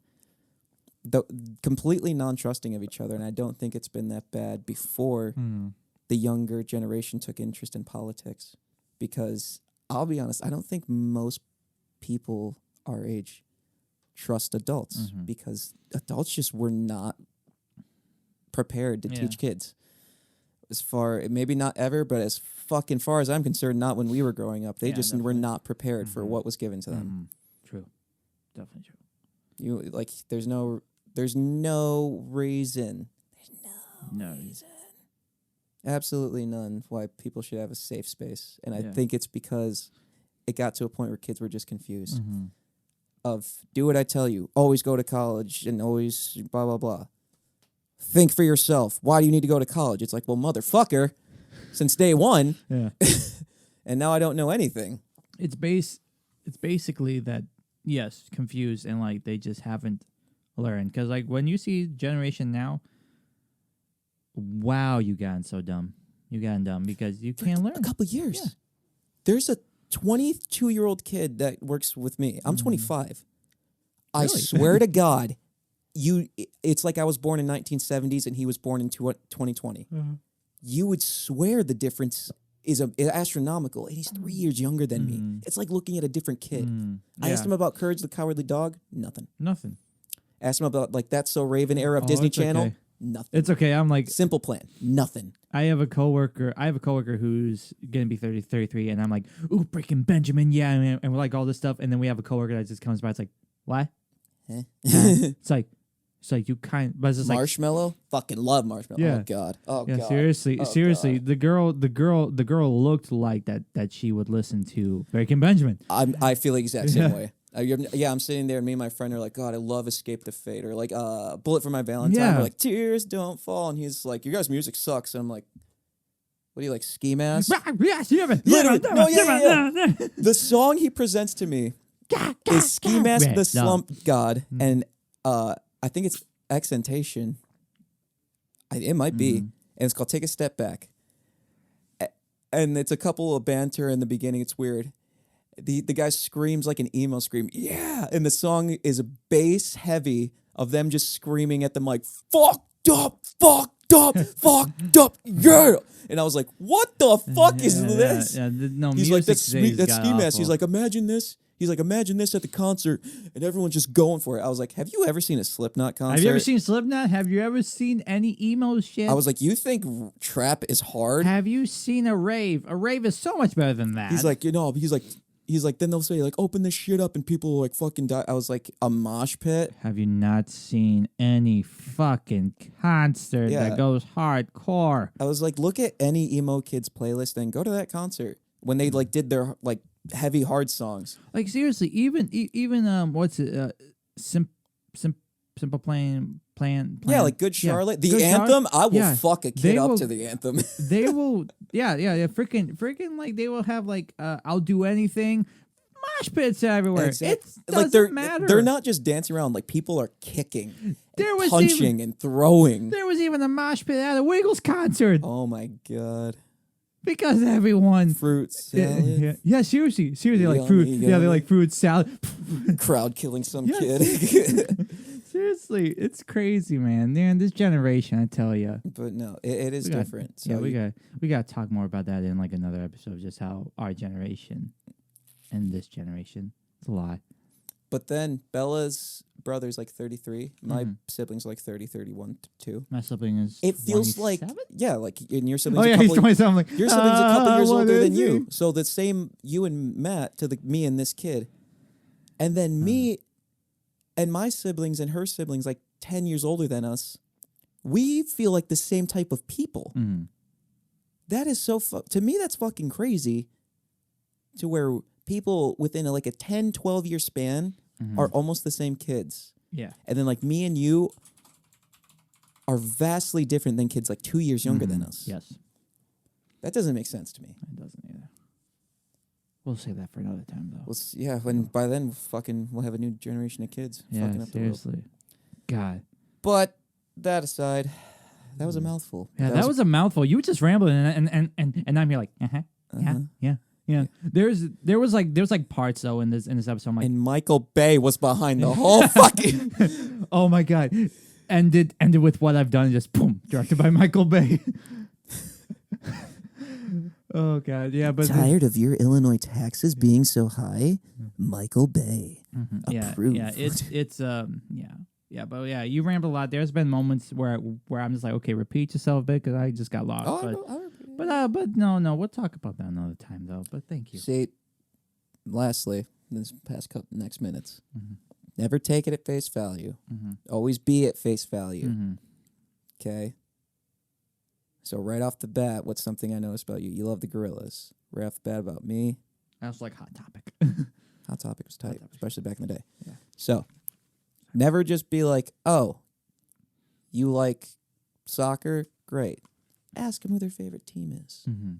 Completely non-trusting of each other, and I don't think it's been that bad before the younger generation took interest in politics. Because I'll be honest, I don't think most people our age trust adults because adults just were not prepared to teach kids. Maybe not ever, but as fucking far as I'm concerned, not when we were growing up. They just were not prepared for what was given to them. True. Definitely true. You like there's no reason. No reason. Absolutely none why people should have a safe space. And I think it's because it got to a point where kids were just confused. Of do what I tell you, always go to college and always blah blah blah. Think for yourself. Why do you need to go to college? It's like, well, motherfucker, since day one. Yeah. And now I don't know anything. It's basically that, yes, confused, and like they just haven't learned. Because like when you see generation now, wow, you gotten so dumb. You gotten dumb because you can't learn. A couple years. Yeah. There's a 22-year-old kid that works with me. I'm 25. Really? I swear to God, it's like I was born in 1970s and he was born in 2020. You would swear the difference is astronomical, and he's 3 years younger than me. It's like looking at a different kid. I asked him about Courage the Cowardly Dog. Nothing. Asked him about like That's So Raven era of Disney Channel. Okay. Nothing. It's okay. I'm like Simple Plan. Nothing. I have a coworker who's gonna be 33, and I'm like, ooh, Breaking Benjamin, yeah, and we're like all this stuff, and then we have a coworker that just comes by. It's like, what? It's like you but it's just Marshmallow. Like, fucking love Marshmallow. Yeah. Oh God. Oh yeah, God. Seriously. God. The girl looked like that she would listen to Breaking Benjamin. I feel the exact same way. I'm sitting there, and me and my friend are like, God, I love Escape the Fate, or like Bullet for My Valentine. Yeah. We're like, Tears Don't Fall, and he's like, your guys' music sucks, and I'm like, what do you like, Ski Mask? Literally, the song he presents to me is Ski Mask, the Slump God, and I think it's Exentation. It might be, and it's called Take a Step Back, and it's a couple of banter in the beginning. It's weird. The guy screams like an emo scream, yeah, and the song is bass heavy of them just screaming at the mic, fucked up, fucked up, yeah. And I was like, what the fuck is this? No, he's like, that's Ski Mask. Awful. He's like, imagine this. He's like, imagine this at the concert, and everyone's just going for it. I was like, have you ever seen a Slipknot concert? Have you ever seen Slipknot? Have you ever seen any emo shit? I was like, you think trap is hard? Have you seen a rave? A rave is so much better than that. He's like, he's like, then they'll say, like, open this shit up and people will, like, fucking die. I was like, a mosh pit? Have you not seen any fucking concert that goes hardcore? I was like, look at any emo kids playlist and go to that concert when they, like, did their, like, heavy hard songs. Like, seriously, even what's it? Simple Plan. Yeah, like Good Charlotte. The Good anthem, Charlotte? I will fuck a kid up to the anthem. They will, freaking, like, they will have, like, I'll do anything. Mosh pits everywhere. Exactly. It doesn't matter. They're not just dancing around. Like, people are kicking, punching, and throwing. There was even a mosh pit at a Wiggles concert. Oh, my God. Because everyone fruit salad. Yeah, seriously, like fruit. Yeah, they like fruit salad. Crowd killing some kid. Seriously, it's crazy, man. This generation, I tell you. But no, it is different. So we got to talk more about that in like another episode. Just how our generation and this generation, it's a lot. But then Bella's brother's like 33. My siblings like 30, 31, 2. My sibling is. It feels 27? like in your siblings. Oh yeah, he's 27. Like, your siblings a couple years older than you. So the same you and Matt to me and this kid, and then me, and my siblings and her siblings like 10 years older than us. We feel like the same type of people. Mm-hmm. That is so to me. That's fucking crazy. To where people within like a 10, 12 year span are almost the same kids. Yeah. And then like me and you are vastly different than kids like 2 years younger than us. Yes. That doesn't make sense to me. It doesn't either. We'll save that for another time though. When by then we'll have a new generation of kids. Yeah, fucking up seriously. The world. God. But that aside, that was a mouthful. Yeah, that was a mouthful. You were just rambling and I'm here like, yeah. There was like parts though in this episode. I'm like, and Michael Bay was behind the whole fucking. Oh my God! Ended with What I've Done. Just boom, directed by Michael Bay. Oh God, yeah. But tired of your Illinois taxes being so high, Michael Bay. Approved. Yeah. It's yeah. But yeah, you rambled a lot. There's been moments where I'm just like, okay, repeat yourself a bit because I just got lost. But no, we'll talk about that another time though. But thank you. See, lastly, this past couple next minutes, never take it at face value. Always be at face value. Okay. So right off the bat, what's something I noticed about you? You love the Gorillaz. Right off the bat about me. I also like Hot Topic. Hot Topic was tight, especially back in the day. Yeah. So never just be like, oh, you like soccer? Great. Ask them who their favorite team is. You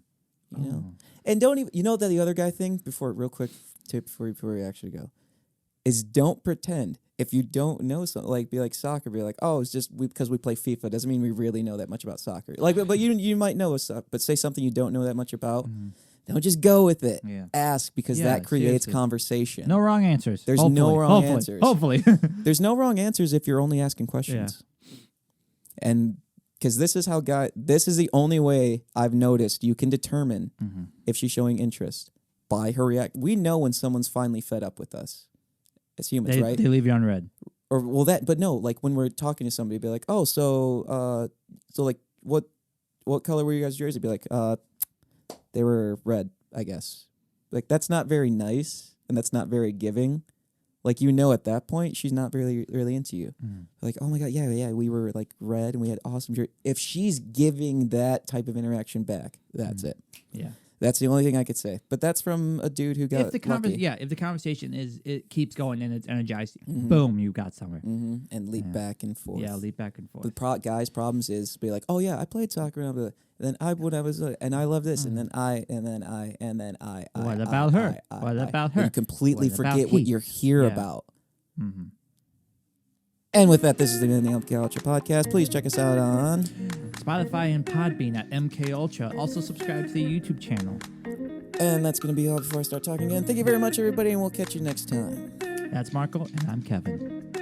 know, and don't even. You know that the other guy thing. Before we actually go, is don't pretend. If you don't know something, like be like soccer, be like, oh, it's just because we play FIFA doesn't mean we really know that much about soccer. Like, but you might know but say something you don't know that much about. Don't just go with it. Yeah. Ask because that creates conversation. No wrong answers. There's no wrong answers. Hopefully, there's no wrong answers if you're only asking questions. Yeah. And because this is the only way I've noticed you can determine if she's showing interest by her react. We know when someone's finally fed up with us as humans, right? They leave you on red. But no, like when we're talking to somebody, be like, oh, so like what color were you guys' jersey? Be like, they were red, I guess. Like that's not very nice and that's not very giving. Like, you know, at that point, she's not really into you. Like, oh my God, yeah, we were like red and we had awesome jersey. If she's giving that type of interaction back, that's it. Yeah. That's the only thing I could say. But that's from a dude who got lucky. Yeah, if the conversation it keeps going and it's energized, boom, you got somewhere. And leap back and forth. Yeah, leap back and forth. The guys' problems is be like, oh yeah, I played soccer and then I love this and then I. What about her? What about her? You completely forget what you're here about. And with that, this is the MK Ultra podcast. Please check us out on Spotify and Podbean at MK Ultra. Also subscribe to the YouTube channel. And that's going to be all before I start talking again. Thank you very much, everybody, and we'll catch you next time. That's Marco, and I'm Kevin.